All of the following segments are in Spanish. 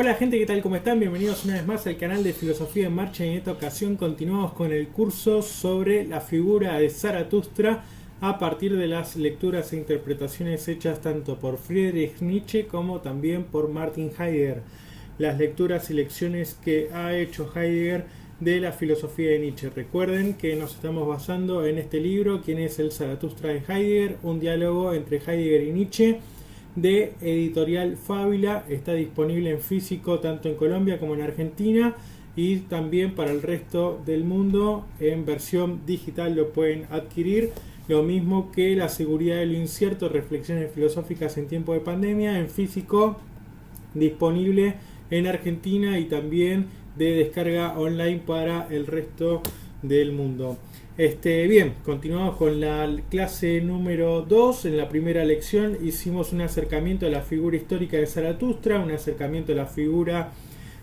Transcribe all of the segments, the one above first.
Hola gente, ¿qué tal? ¿Cómo están? Bienvenidos una vez más al canal de Filosofía en Marcha y en esta ocasión continuamos con el curso sobre la figura de Zaratustra a partir de las lecturas e interpretaciones hechas tanto por Friedrich Nietzsche como también por Martin Heidegger. Las lecturas y lecciones que ha hecho Heidegger de la filosofía de Nietzsche. Recuerden que nos estamos basando en este libro, ¿Quién es el Zaratustra de Heidegger? Un diálogo entre Heidegger y Nietzsche, de editorial Fábula. Está disponible en físico tanto en Colombia como en Argentina y también para el resto del mundo en versión digital lo pueden adquirir. Lo mismo que La seguridad de lo incierto, reflexiones filosóficas en tiempo de pandemia, en físico, disponible en Argentina y también de descarga online para el resto del mundo. Bien, continuamos con la clase número 2. En la primera lección hicimos un acercamiento a la figura histórica de Zaratustra, un acercamiento a la figura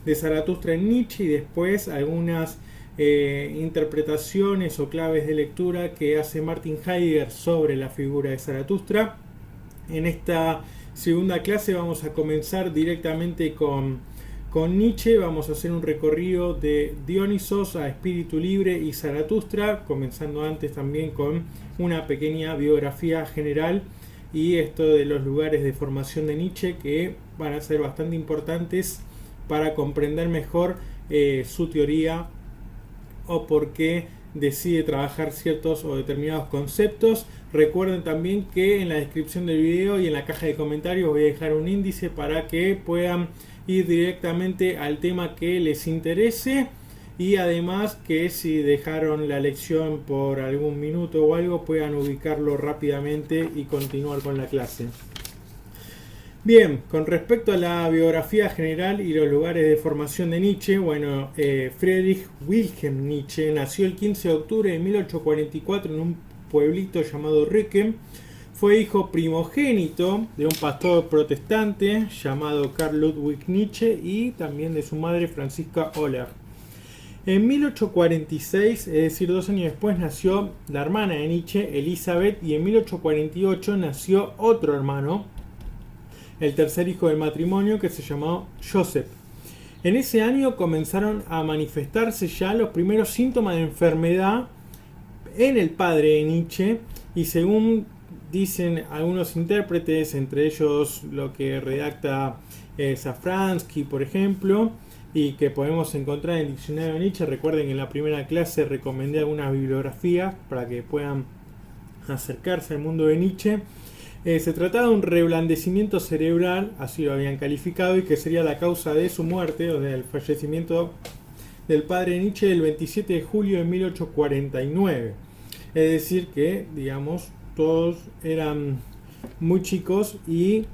de Zaratustra en Nietzsche y después algunas interpretaciones o claves de lectura que hace Martin Heidegger sobre la figura de Zaratustra. En esta segunda clase vamos a comenzar directamente con Nietzsche. Vamos a hacer un recorrido de Dionisos a Espíritu Libre y Zaratustra, comenzando antes también con una pequeña biografía general y esto de los lugares de formación de Nietzsche, que van a ser bastante importantes para comprender mejor su teoría o por qué decide trabajar ciertos o determinados conceptos. Recuerden también que en la descripción del video y en la caja de comentarios voy a dejar un índice para que puedan ir directamente al tema que les interese, y además que si dejaron la lección por algún minuto o algo puedan ubicarlo rápidamente y continuar con la clase. Bien, con respecto a la biografía general y los lugares de formación de Nietzsche, bueno, Friedrich Wilhelm Nietzsche nació el 15 de octubre de 1844 en un pueblito llamado Rücken. Fue hijo primogénito de un pastor protestante llamado Karl Ludwig Nietzsche y también de su madre Franziska Oller. En 1846, es decir, 2 años después, nació la hermana de Nietzsche, Elisabeth, y en 1848 nació otro hermano, el tercer hijo del matrimonio, que se llamó Joseph. En ese año comenzaron a manifestarse ya los primeros síntomas de enfermedad en el padre de Nietzsche, y según dicen algunos intérpretes, entre ellos lo que redacta Safransky, por ejemplo, y que podemos encontrar en el diccionario de Nietzsche. Recuerden que en la primera clase recomendé algunas bibliografías para que puedan acercarse al mundo de Nietzsche. Se trataba de un reblandecimiento cerebral, así lo habían calificado, y que sería la causa de su muerte, o del fallecimiento del padre Nietzsche, el 27 de julio de 1849. Es decir que, digamos, todos eran muy chicos y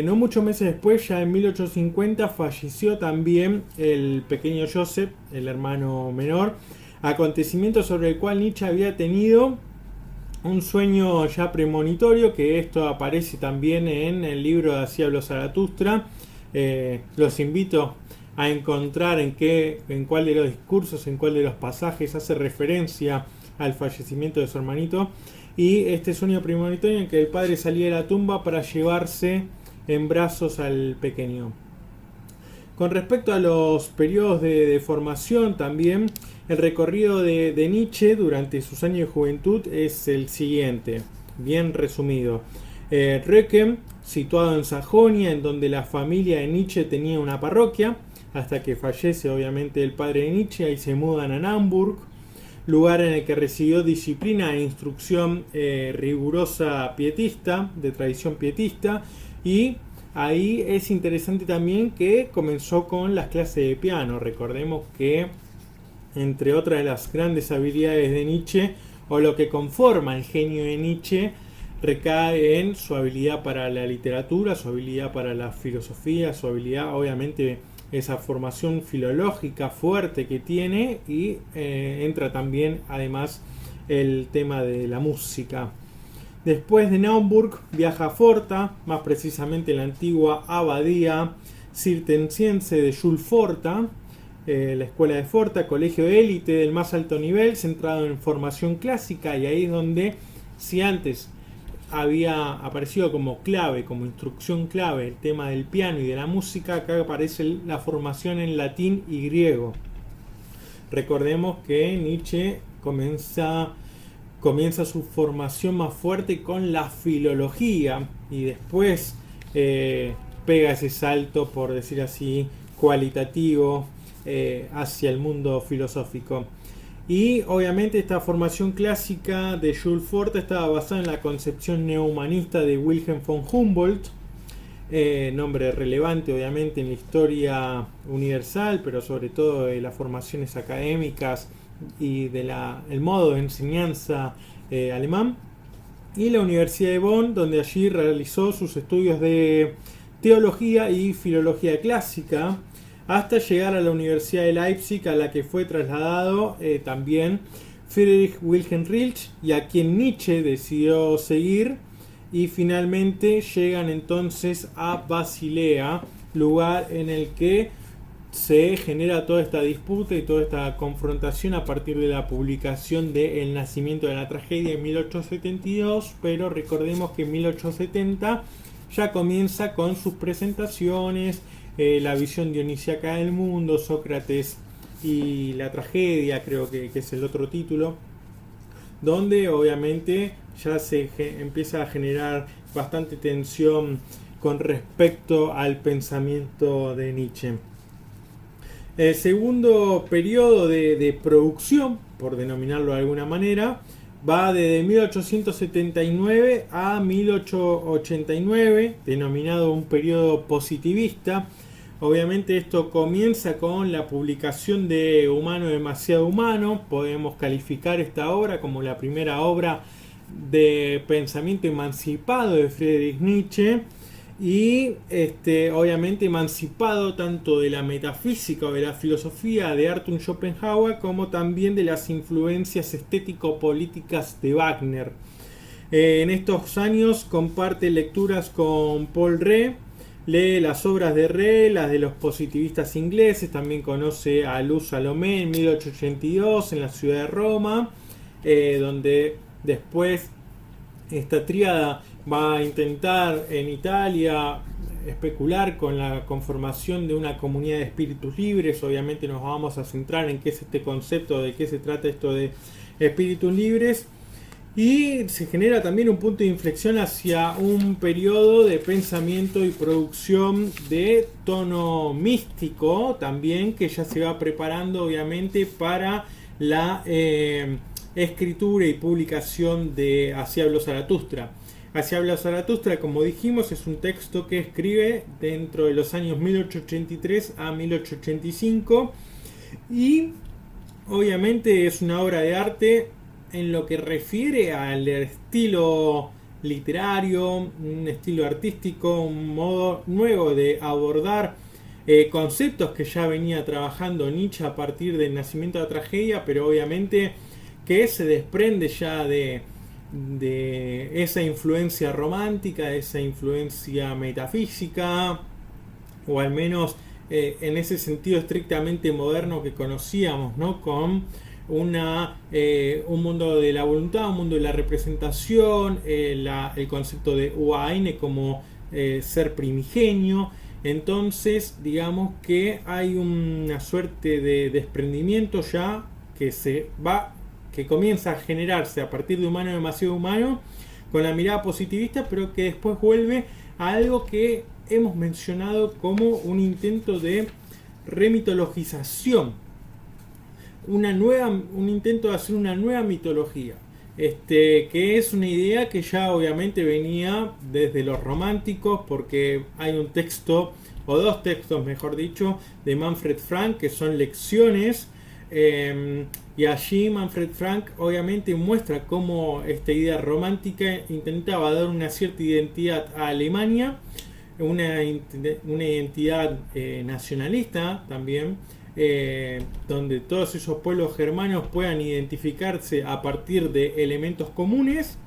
no muchos meses después, ya en 1850, falleció también el pequeño Joseph, el hermano menor, acontecimiento sobre el cual Nietzsche había tenido un sueño ya premonitorio, que esto aparece también en el libro de Así habló Zaratustra. Los invito a encontrar en cuál de los discursos, en cuál de los pasajes hace referencia al fallecimiento de su hermanito, y este sueño premonitorio en que el padre salía de la tumba para llevarse en brazos al pequeño. Con respecto a los periodos de formación también, el recorrido de Nietzsche durante sus años de juventud es el siguiente, bien resumido. Rücken, situado en Sajonia, en donde la familia de Nietzsche tenía una parroquia, hasta que fallece obviamente el padre de Nietzsche. Ahí se mudan a Naumburg, lugar en el que recibió disciplina e instrucción rigurosa pietista, de tradición pietista, y ahí es interesante también que comenzó con las clases de piano. Recordemos que, entre otras de las grandes habilidades de Nietzsche, o lo que conforma el genio de Nietzsche, recae en su habilidad para la literatura, su habilidad para la filosofía, su habilidad, obviamente, esa formación filológica fuerte que tiene, y entra también además el tema de la música. Después de Naumburg viaja a Forta, más precisamente la antigua abadía cisterciense de Jules Forta, la escuela de Forta, colegio de élite del más alto nivel, centrado en formación clásica, y ahí es donde, si antes había aparecido como clave, como instrucción clave, el tema del piano y de la música, acá aparece la formación en latín y griego. Recordemos que Nietzsche comienza su formación más fuerte con la filología y después pega ese salto, por decir así, cualitativo hacia el mundo filosófico. Y obviamente esta formación clásica de Jules Forte estaba basada en la concepción neohumanista de Wilhelm von Humboldt, nombre relevante obviamente en la historia universal, pero sobre todo de las formaciones académicas y del modo de enseñanza alemán, y la Universidad de Bonn, donde allí realizó sus estudios de teología y filología clásica, hasta llegar a la Universidad de Leipzig, a la que fue trasladado también Friedrich Wilhelm Rilke, y a quien Nietzsche decidió seguir, y finalmente llegan entonces a Basilea, lugar en el que se genera toda esta disputa y toda esta confrontación a partir de la publicación de El nacimiento de la tragedia en 1872, pero recordemos que en 1870 ya comienza con sus presentaciones, la visión dionisíaca del mundo, Sócrates y la tragedia, creo que es el otro título, donde obviamente ya se empieza a generar bastante tensión con respecto al pensamiento de Nietzsche. El segundo periodo de producción, por denominarlo de alguna manera, va desde 1879 a 1889, denominado un periodo positivista. Obviamente esto comienza con la publicación de Humano demasiado humano. Podemos calificar esta obra como la primera obra de pensamiento emancipado de Friedrich Nietzsche, y obviamente emancipado tanto de la metafísica o de la filosofía de Arthur Schopenhauer como también de las influencias estético-políticas de Wagner. En estos años comparte lecturas con Paul Rée, lee las obras de Rée, las de los positivistas ingleses, también conoce a Luz Salomé en 1882 en la ciudad de Roma, donde después esta tríada va a intentar en Italia especular con la conformación de una comunidad de espíritus libres. Obviamente nos vamos a centrar en qué es este concepto, de qué se trata esto de espíritus libres, y se genera también un punto de inflexión hacia un periodo de pensamiento y producción de tono místico también, que ya se va preparando obviamente para la escritura y publicación de Así habló Zaratustra. Así habla Zaratustra, como dijimos, es un texto que escribe dentro de los años 1883 a 1885, y obviamente es una obra de arte en lo que refiere al estilo literario, un estilo artístico, un modo nuevo de abordar conceptos que ya venía trabajando Nietzsche a partir del nacimiento de la tragedia, pero obviamente que se desprende ya de esa influencia romántica, de esa influencia metafísica, o al menos en ese sentido estrictamente moderno que conocíamos, ¿no? Con un mundo de la voluntad, un mundo de la representación, el concepto de Uaine como ser primigenio. Entonces, digamos que hay una suerte de desprendimiento ya que comienza a generarse a partir de Humano demasiado humano, con la mirada positivista, pero que después vuelve a algo que hemos mencionado como un intento de remitologización, un intento de hacer una nueva mitología, que es una idea que ya obviamente venía desde los románticos, porque hay un texto, o dos textos mejor dicho, de Manfred Frank, que son lecciones, y allí Manfred Frank obviamente muestra cómo esta idea romántica intentaba dar una cierta identidad a Alemania, una identidad nacionalista también, donde todos esos pueblos germanos puedan identificarse a partir de elementos comunes,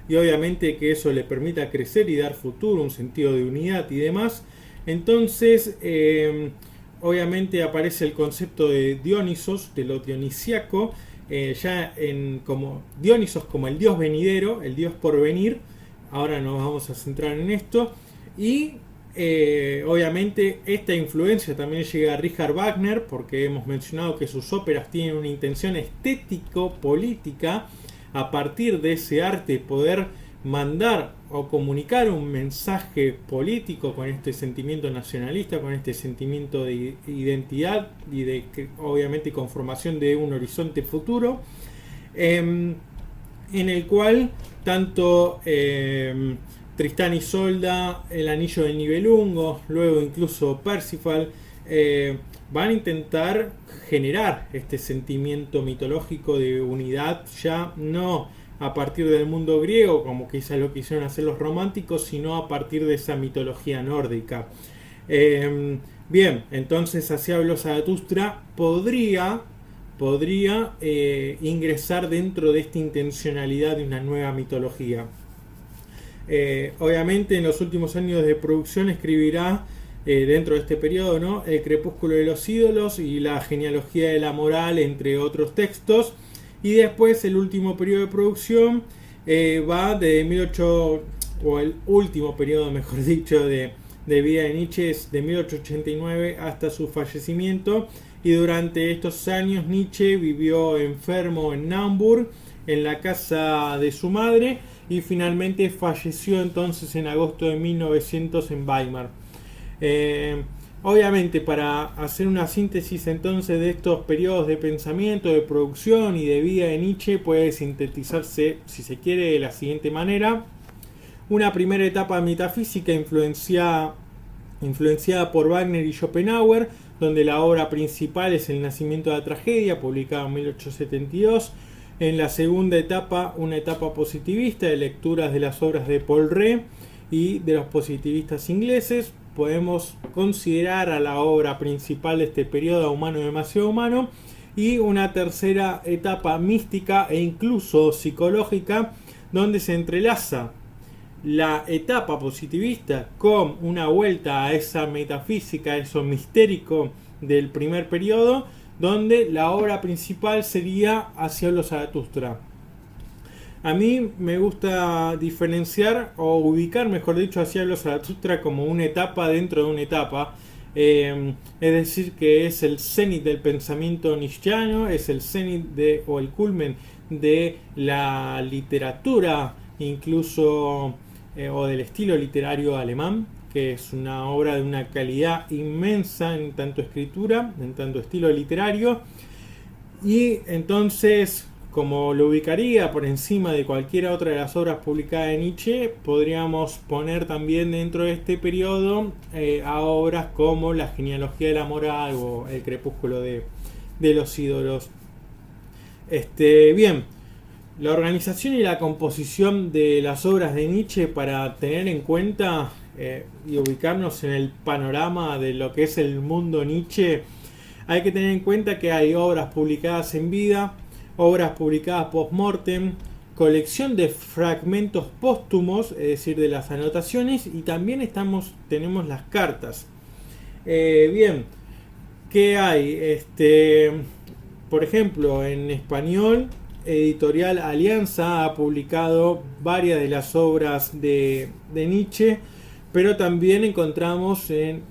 y obviamente que eso le permita crecer y dar futuro, un sentido de unidad y demás. Entonces obviamente aparece el concepto de Dionisos, de lo dionisiaco, como Dionisos como el dios venidero, el dios por venir. Ahora nos vamos a centrar en esto. Y obviamente esta influencia también llega a Richard Wagner, porque hemos mencionado que sus óperas tienen una intención estético-política, a partir de ese arte poder mandar o comunicar un mensaje político con este sentimiento nacionalista, con este sentimiento de identidad y de obviamente conformación de un horizonte futuro, en el cual tanto Tristán y Isolda, el Anillo del Nibelungo, luego incluso Parsifal, van a intentar generar este sentimiento mitológico de unidad, ya no a partir del mundo griego, como quizás lo quisieron hacer los románticos, sino a partir de esa mitología nórdica. Bien, entonces Así habló Zaratustra podría ingresar dentro de esta intencionalidad de una nueva mitología. Obviamente en los últimos años de producción escribirá dentro de este periodo, ¿no?, El crepúsculo de los ídolos y La genealogía de la moral, entre otros textos. Y después el último periodo de producción va de 1800, o el último periodo, mejor dicho, de vida de Nietzsche, es de 1889 hasta su fallecimiento. Y durante estos años Nietzsche vivió enfermo en Naumburg, en la casa de su madre, y finalmente falleció entonces en agosto de 1900 en Weimar. Obviamente, para hacer una síntesis entonces de estos periodos de pensamiento, de producción y de vida de Nietzsche, puede sintetizarse, si se quiere, de la siguiente manera. Una primera etapa metafísica influenciada por Wagner y Schopenhauer, donde la obra principal es El nacimiento de la tragedia, publicada en 1872. En la segunda etapa, una etapa positivista de lecturas de las obras de Paul Rée y de los positivistas ingleses. Podemos considerar a la obra principal de este periodo Humano demasiado humano. Y una tercera etapa mística e incluso psicológica, donde se entrelaza la etapa positivista con una vuelta a esa metafísica, a eso mistérico del primer periodo, donde la obra principal sería Así habló Zaratustra. A mí me gusta diferenciar o ubicar, mejor dicho, Así habló Zaratustra como una etapa dentro de una etapa. Es decir, que es el cenit del pensamiento nietzscheano, es el cenit o el culmen de la literatura, incluso o del estilo literario alemán, que es una obra de una calidad inmensa en tanto escritura, en tanto estilo literario. Y entonces, como lo ubicaría por encima de cualquier otra de las obras publicadas de Nietzsche, podríamos poner también dentro de este periodo a obras como La genealogía de la moral o El crepúsculo de los ídolos. Bien, la organización y la composición de las obras de Nietzsche, para tener en cuenta y ubicarnos en el panorama de lo que es el mundo Nietzsche, hay que tener en cuenta que hay obras publicadas en vida, obras publicadas post-mortem, colección de fragmentos póstumos, es decir, de las anotaciones, y también tenemos las cartas. Bien, ¿qué hay? Por ejemplo, en español, Editorial Alianza ha publicado varias de las obras de Nietzsche, pero también encontramos en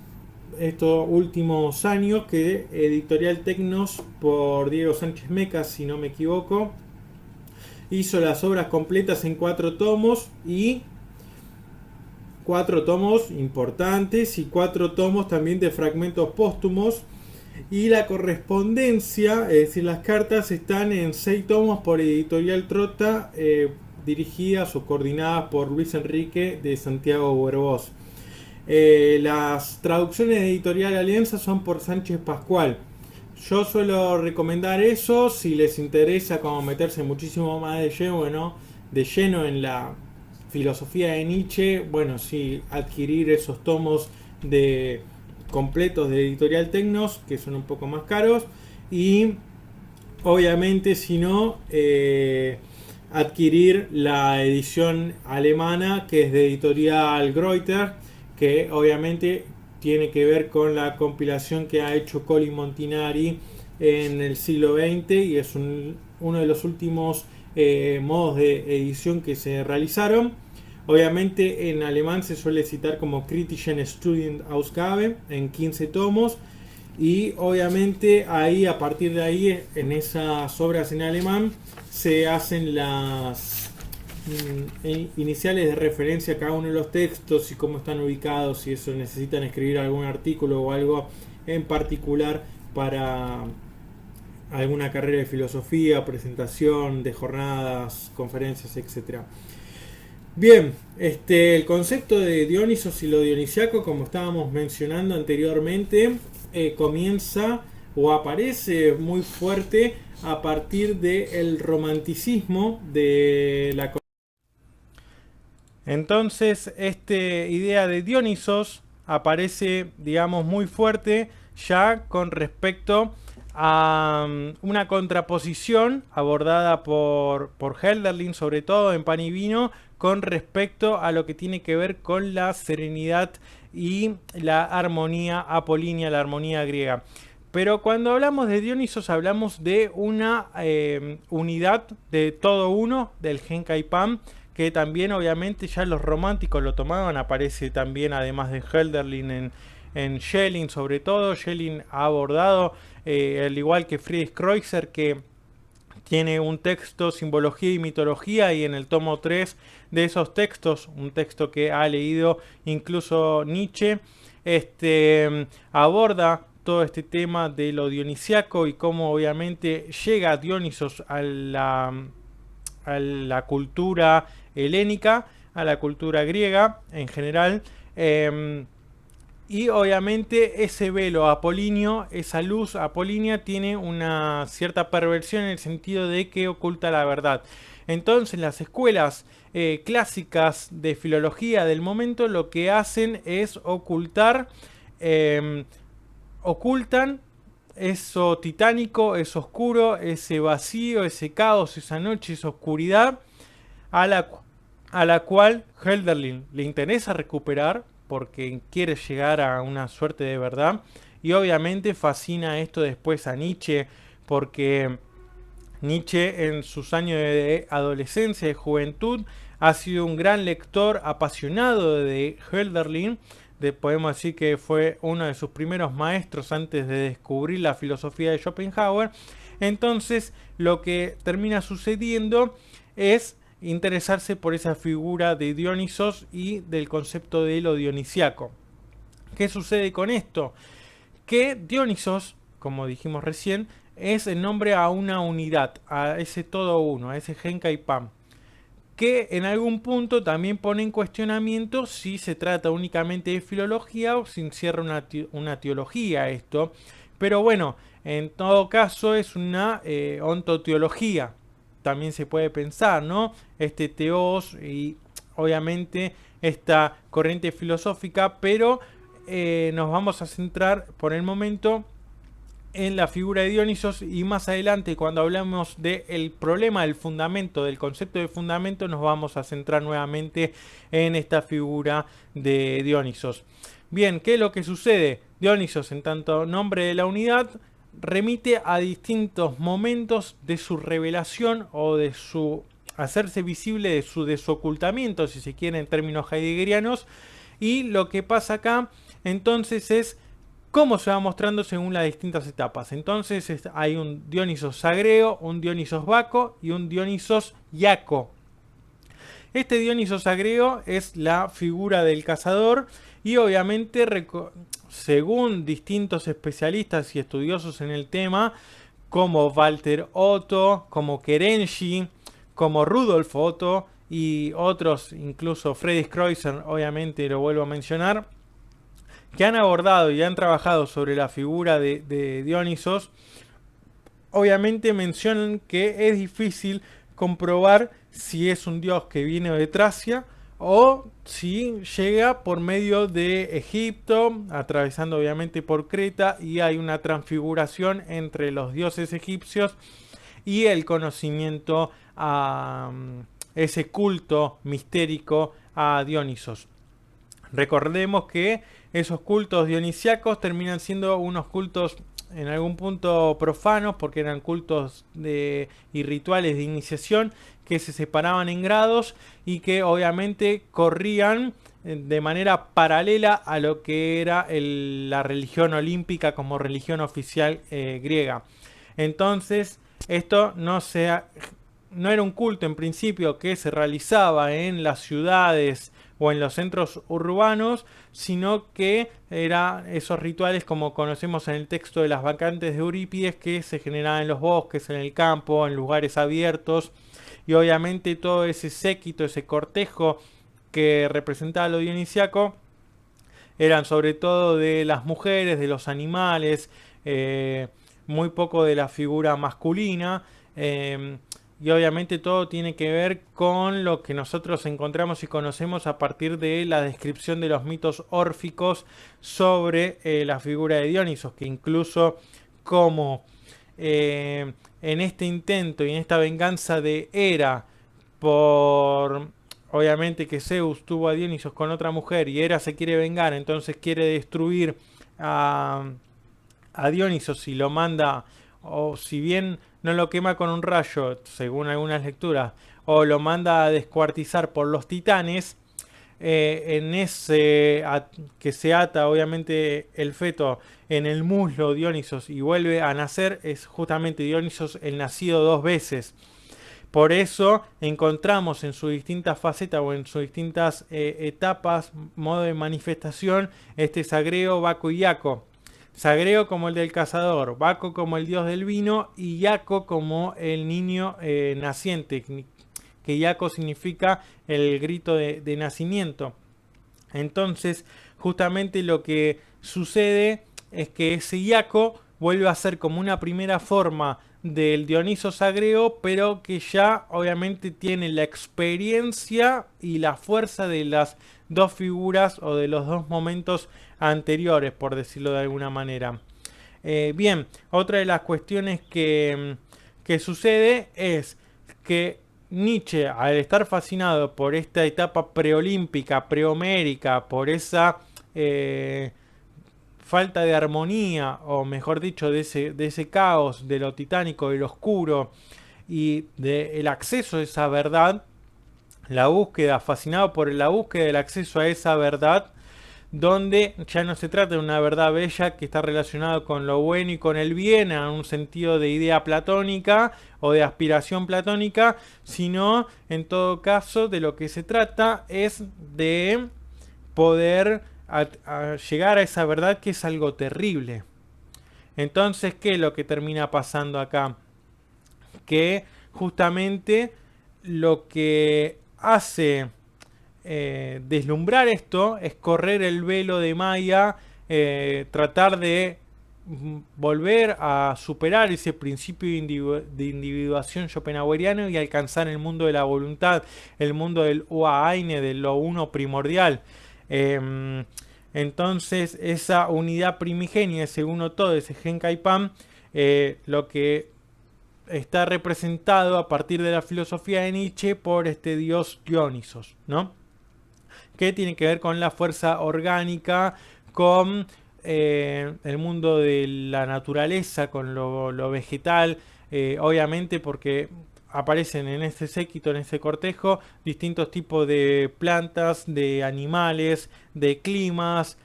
estos últimos años que Editorial Tecnos, por Diego Sánchez Meca, si no me equivoco, hizo las obras completas en 4 tomos, y 4 tomos importantes y 4 tomos también de fragmentos póstumos. Y la correspondencia, es decir, las cartas, están en 6 tomos por Editorial Trota, dirigidas o coordinadas por Luis Enrique de Santiago Buerbós. Las traducciones de Editorial Alianza son por Sánchez Pascual. Yo suelo recomendar eso si les interesa como meterse muchísimo más de lleno en la filosofía de Nietzsche. Bueno, sí, adquirir esos tomos completos de Editorial Tecnos, que son un poco más caros, y obviamente, si no, adquirir la edición alemana, que es de Editorial Greuter, que obviamente tiene que ver con la compilación que ha hecho Colin Montinari en el siglo XX, y es un uno de los últimos modos de edición que se realizaron. Obviamente en alemán se suele citar como Kritischen Studienausgabe en 15 tomos. Y obviamente ahí, a partir de ahí, en esas obras en alemán, se hacen las iniciales de referencia a cada uno de los textos y cómo están ubicados, si eso necesitan escribir algún artículo o algo en particular para alguna carrera de filosofía, presentación de jornadas, conferencias, etcétera. Bien, el concepto de Dionisos y lo dionisiaco, como estábamos mencionando anteriormente, comienza o aparece muy fuerte a partir del romanticismo de la... Entonces, esta idea de Dionisos aparece, digamos, muy fuerte ya con respecto a una contraposición abordada por Hölderlin, sobre todo en Pan y Vino, con respecto a lo que tiene que ver con la serenidad y la armonía apolínea, la armonía griega. Pero cuando hablamos de Dionisos hablamos de una unidad de todo uno, del Genkai Pan, que también obviamente ya los románticos lo tomaban. Aparece también, además de Hölderlin, en Schelling, sobre todo. Schelling ha abordado, al igual que Friedrich Kreutzer, que tiene un texto, Simbología y Mitología, y en el tomo 3 de esos textos, un texto que ha leído incluso Nietzsche, aborda todo este tema de lo dionisiaco y cómo obviamente llega Dionisos a la cultura helénica, a la cultura griega en general. Y obviamente ese velo apolíneo, esa luz apolínea, tiene una cierta perversión en el sentido de que oculta la verdad. Entonces las escuelas clásicas de filología del momento lo que hacen es ocultan eso titánico, eso oscuro, ese vacío, ese caos, esa noche, esa oscuridad a la cual Hölderlin le interesa recuperar porque quiere llegar a una suerte de verdad. Y obviamente fascina esto después a Nietzsche, porque Nietzsche en sus años de adolescencia y juventud ha sido un gran lector apasionado de Hölderlin. Podemos decir que fue uno de sus primeros maestros antes de descubrir la filosofía de Schopenhauer. Entonces lo que termina sucediendo es interesarse por esa figura de Dionisos y del concepto de lo dionisiaco. ¿Qué sucede con esto? Que Dionisos, como dijimos recién, es el nombre a una unidad, a ese todo uno, a ese Genkai Pan, que en algún punto también pone en cuestionamiento si se trata únicamente de filología o si encierra una teología esto. Pero bueno, en todo caso es una ontoteología. También se puede pensar, ¿no? Este teos y obviamente esta corriente filosófica, pero nos vamos a centrar por el momento en la figura de Dionisos, y más adelante cuando hablamos del problema del fundamento, del concepto de fundamento, nos vamos a centrar nuevamente en esta figura de Dionisos. Bien, ¿qué es lo que sucede? Dionisos, en tanto nombre de la unidad, remite a distintos momentos de su revelación o de su hacerse visible, de su desocultamiento, si se quiere en términos heideggerianos. Y lo que pasa acá entonces es cómo se va mostrando según las distintas etapas. Entonces hay un Dionisos sagreo, un Dionisos baco y un Dionisos iaco. Este Dionisos sagreo es la figura del cazador y obviamente, según distintos especialistas y estudiosos en el tema, como Walter Otto, como Kerenji, como Rudolf Otto y otros, incluso Friedrich Kreutzer, obviamente lo vuelvo a mencionar, que han abordado y han trabajado sobre la figura de Dionisos, obviamente mencionan que es difícil comprobar si es un dios que viene de Tracia o si llega por medio de Egipto, atravesando obviamente por Creta, y hay una transfiguración entre los dioses egipcios y el conocimiento a ese culto mistérico a Dionisos. Recordemos que esos cultos dionisiacos terminan siendo unos cultos en algún punto profanos, porque eran cultos y rituales de iniciación que se separaban en grados y que obviamente corrían de manera paralela a lo que era la religión olímpica como religión oficial griega. Entonces, esto no era un culto en principio que se realizaba en las ciudades o en los centros urbanos, sino que eran esos rituales como conocemos en el texto de las vacantes de Eurípides, que se generaban en los bosques, en el campo, en lugares abiertos, y obviamente todo ese séquito, ese cortejo que representaba lo dionisiaco, eran sobre todo de las mujeres, de los animales, muy poco de la figura masculina. Y obviamente todo tiene que ver con lo que nosotros encontramos y conocemos a partir de la descripción de los mitos órficos sobre la figura de Dionisos, que incluso como en este intento y en esta venganza de Hera por obviamente que Zeus tuvo a Dionisos con otra mujer y Hera se quiere vengar, entonces quiere destruir a Dionisos y lo manda, o si bien no lo quema con un rayo, según algunas lecturas, o lo manda a descuartizar por los titanes, en ese que se ata obviamente el feto en el muslo Dionisos y vuelve a nacer, es justamente Dionisos el nacido dos veces. Por eso encontramos en sus distintas facetas o en sus distintas etapas, modo de manifestación, este Sagreo, Baco y Iaco. Sagreo como el del cazador, Baco como el dios del vino y Iaco como el niño naciente, que Iaco significa el grito de nacimiento. Entonces, justamente lo que sucede es que ese Iaco vuelve a ser como una primera forma del Dioniso Sagreo, pero que ya obviamente tiene la experiencia y la fuerza de las dos figuras o de los dos momentos anteriores, por decirlo de alguna manera. Bien, otra de las cuestiones que sucede es que Nietzsche, al estar fascinado por esta etapa preolímpica, prehomérica, por esa falta de armonía, o mejor dicho, de ese caos, de lo titánico, de lo oscuro, y del acceso a esa verdad, la búsqueda, fascinado por la búsqueda del acceso a esa verdad, donde ya no se trata de una verdad bella que está relacionada con lo bueno y con el bien, en un sentido de idea platónica o de aspiración platónica, sino en todo caso de lo que se trata es de poder a llegar a esa verdad, que es algo terrible. Entonces, ¿qué es lo que termina pasando acá? Que justamente lo que hace deslumbrar esto es correr el velo de Maya, tratar de volver a superar ese principio de individuación schopenhaueriano y alcanzar el mundo de la voluntad, el mundo del Uaine, de lo uno primordial. Entonces esa unidad primigenia, ese uno todo, ese Genkai Pan, lo que está representado a partir de la filosofía de Nietzsche por este dios Dionisos, ¿no? Que tiene que ver con la fuerza orgánica, con el mundo de la naturaleza, con lo vegetal, obviamente porque aparecen en este séquito, en este cortejo, distintos tipos de plantas, de animales, de climas,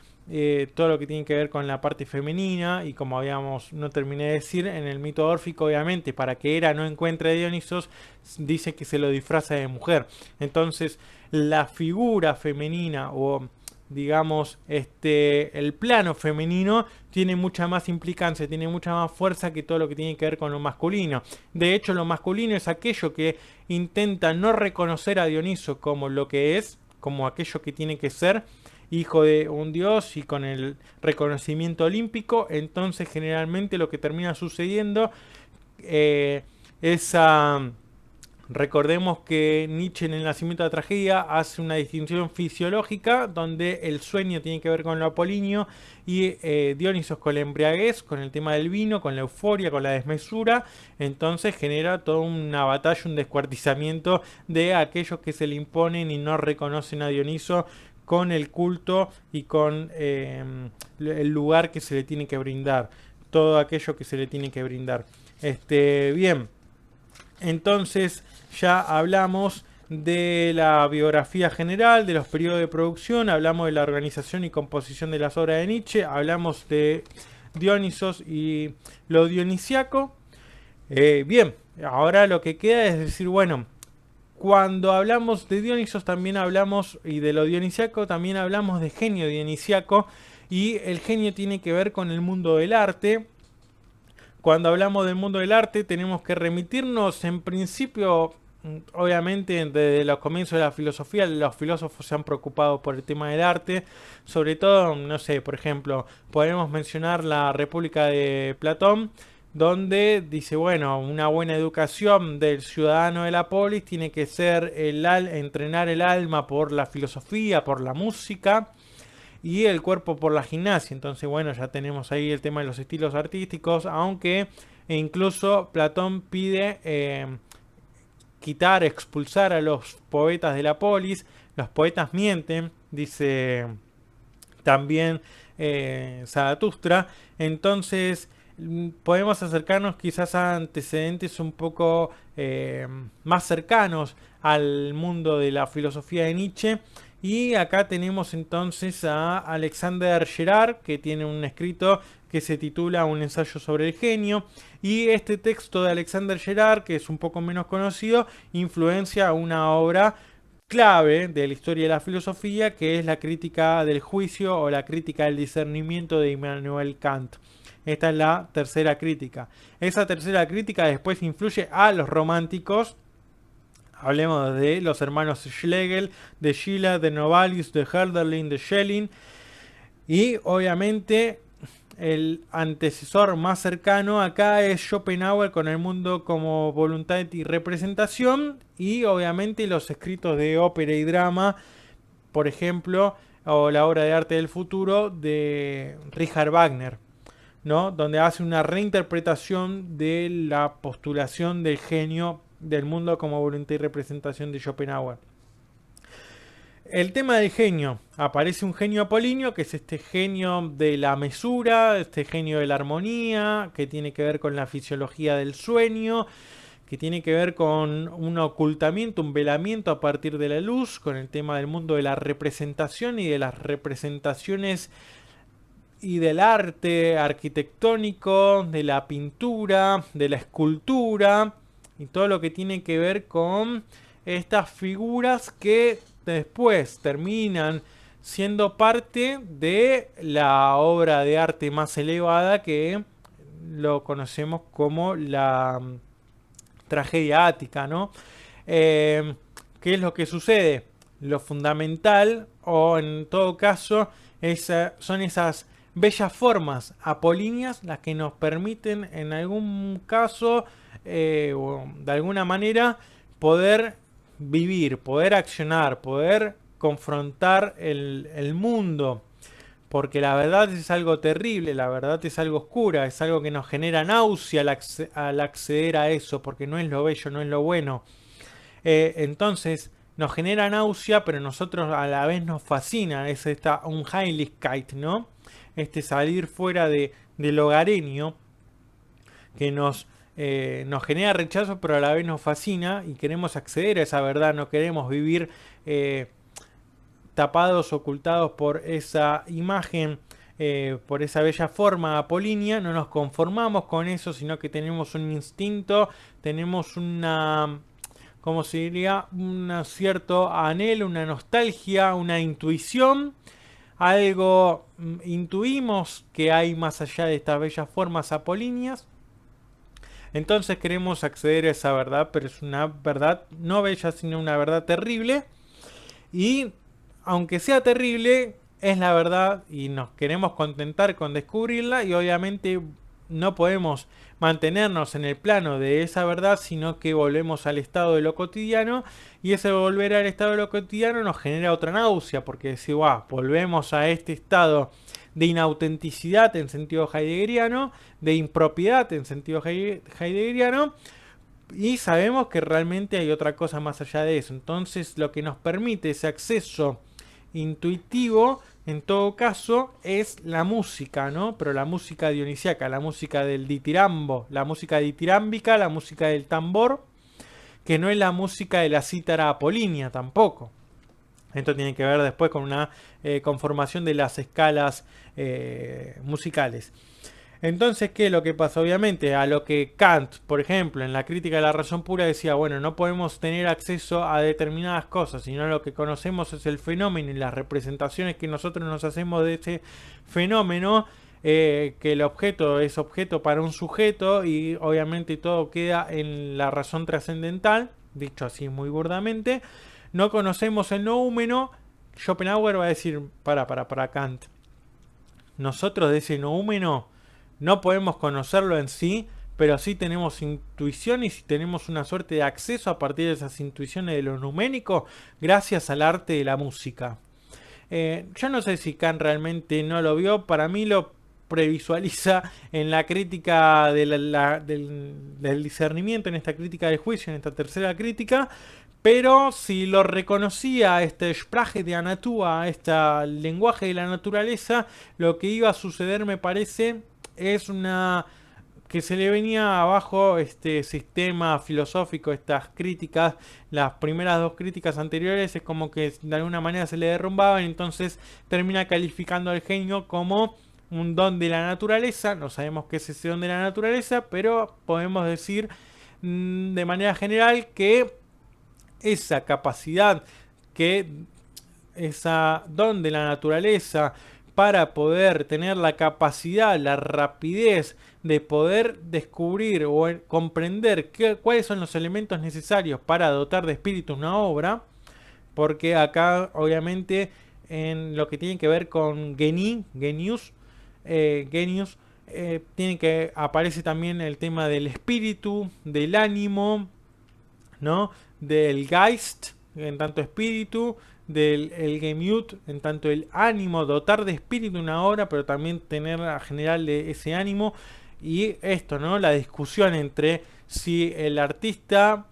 todo lo que tiene que ver con la parte femenina, y como no terminé de decir, en el mito órfico, obviamente, para que Hera no encuentre a Dionisos, dice que se lo disfraza de mujer. Entonces, la figura femenina o digamos el plano femenino tiene mucha más implicancia, tiene mucha más fuerza que todo lo que tiene que ver con lo masculino. De hecho, lo masculino es aquello que intenta no reconocer a Dioniso como lo que es, como aquello que tiene que ser, hijo de un dios y con el reconocimiento olímpico. Entonces generalmente lo que termina sucediendo recordemos que Nietzsche en El nacimiento de la tragedia hace una distinción fisiológica donde el sueño tiene que ver con lo apolíneo y Dionisos con la embriaguez, con el tema del vino, con la euforia, con la desmesura. Entonces genera toda una batalla, un descuartizamiento de aquellos que se le imponen y no reconocen a Dioniso con el culto y con el lugar que se le tiene que brindar. todo aquello que se le tiene que brindar. Bien, entonces ya hablamos de la biografía general, de los periodos de producción, hablamos de la organización y composición de las obras de Nietzsche, hablamos de Dionisos y lo dionisiaco. Bien, ahora lo que queda es decir, bueno, cuando hablamos de Dionisos también hablamos, y de lo dionisiaco también hablamos de genio dionisiaco, y el genio tiene que ver con el mundo del arte. Cuando hablamos del mundo del arte tenemos que remitirnos en principio, obviamente desde los comienzos de la filosofía, los filósofos se han preocupado por el tema del arte, sobre todo, no sé, por ejemplo, podemos mencionar la República de Platón, donde dice, bueno, una buena educación del ciudadano de la polis tiene que ser entrenar el alma por la filosofía, por la música, y el cuerpo por la gimnasia. Entonces, bueno, ya tenemos ahí el tema de los estilos artísticos, aunque incluso Platón pide quitar, expulsar a los poetas de la polis. Los poetas mienten, dice también Zaratustra. Entonces, podemos acercarnos quizás a antecedentes un poco más cercanos al mundo de la filosofía de Nietzsche. Y acá tenemos entonces a Alexander Gerard, que tiene un escrito que se titula Un ensayo sobre el genio. Y este texto de Alexander Gerard, que es un poco menos conocido, influencia una obra clave de la historia de la filosofía, que es la crítica del juicio o la crítica del discernimiento de Immanuel Kant. Esta es la tercera crítica. Esa tercera crítica después influye a los románticos. Hablemos de los hermanos Schlegel, de Schiller, de Novalis, de Hölderlin, de Schelling. Y obviamente el antecesor más cercano acá es Schopenhauer con el mundo como voluntad y representación. Y obviamente los escritos de ópera y drama, por ejemplo, o la obra de arte del futuro de Richard Wagner, ¿no? Donde hace una reinterpretación de la postulación del genio del mundo como voluntad y representación de Schopenhauer. El tema del genio. Aparece un genio apolíneo, que es este genio de la mesura, este genio de la armonía, que tiene que ver con la fisiología del sueño, que tiene que ver con un ocultamiento, un velamiento a partir de la luz, con el tema del mundo de la representación y de las representaciones y del arte arquitectónico, de la pintura, de la escultura y todo lo que tiene que ver con estas figuras que después terminan siendo parte de la obra de arte más elevada, que lo conocemos como la tragedia ática, ¿no? ¿Qué es lo que sucede? Lo fundamental, o en todo caso, son esas bellas formas apolíneas las que nos permiten en algún caso o de alguna manera poder vivir, poder accionar, poder confrontar el mundo, porque la verdad es algo terrible, la verdad es algo oscura, es algo que nos genera náusea al acceder a eso, porque no es lo bello, no es lo bueno. Entonces nos genera náusea, pero nosotros a la vez nos fascina, es esta Unheimlichkeit, ¿no? Este salir fuera del hogareño que nos genera rechazo, pero a la vez nos fascina y queremos acceder a esa verdad, no queremos vivir tapados, ocultados por esa imagen, por esa bella forma apolínea. No nos conformamos con eso, sino que tenemos un instinto, tenemos una, ¿cómo se diría? Un cierto anhelo, una nostalgia, una intuición. Algo intuimos que hay más allá de estas bellas formas apolíneas. Entonces queremos acceder a esa verdad, pero es una verdad no bella, sino una verdad terrible. Y aunque sea terrible, es la verdad y nos queremos contentar con descubrirla, y obviamente no podemos mantenernos en el plano de esa verdad, sino que volvemos al estado de lo cotidiano, y ese volver al estado de lo cotidiano nos genera otra náusea, porque si volvemos a este estado de inautenticidad en sentido heideggeriano, de impropiedad en sentido heideggeriano, y sabemos que realmente hay otra cosa más allá de eso. Entonces lo que nos permite ese acceso intuitivo, en todo caso, es la música, ¿no? Pero la música dionisiaca, la música del ditirambo, la música ditirámbica, la música del tambor, que no es la música de la cítara apolínea tampoco. Esto tiene que ver después con una conformación de las escalas musicales. Entonces, ¿qué es lo que pasa? Obviamente, a lo que Kant, por ejemplo, en la crítica de la razón pura decía, bueno, no podemos tener acceso a determinadas cosas, sino lo que conocemos es el fenómeno y las representaciones que nosotros nos hacemos de ese fenómeno, que el objeto es objeto para un sujeto y obviamente todo queda en la razón trascendental, dicho así muy burdamente. No conocemos el noúmeno. Schopenhauer va a decir, para Kant, nosotros de ese noúmeno no podemos conocerlo en sí, pero sí tenemos intuiciones y tenemos una suerte de acceso a partir de esas intuiciones de lo numénico gracias al arte de la música. Yo no sé si Kant realmente no lo vio, para mí lo previsualiza en la crítica del discernimiento, en esta crítica del juicio, en esta tercera crítica, pero si lo reconocía este Sprache der Natur, este lenguaje de la naturaleza, lo que iba a suceder me parece es una que se le venía abajo este sistema filosófico, estas críticas, las primeras dos críticas anteriores es como que de alguna manera se le derrumbaban, entonces termina calificando al genio como un don de la naturaleza. No sabemos qué es ese don de la naturaleza, pero podemos decir de manera general que esa capacidad, que esa don de la naturaleza para poder tener la capacidad, la rapidez de poder descubrir o comprender cuáles son los elementos necesarios para dotar de espíritu una obra, porque acá obviamente en lo que tiene que ver con genius, tiene que aparece también el tema del espíritu, del ánimo, ¿no? Del Geist, en tanto espíritu, del el Gemüt, en tanto el ánimo, dotar de espíritu una obra, pero también tener a general de ese ánimo. Y esto, ¿no? La discusión entre si el artista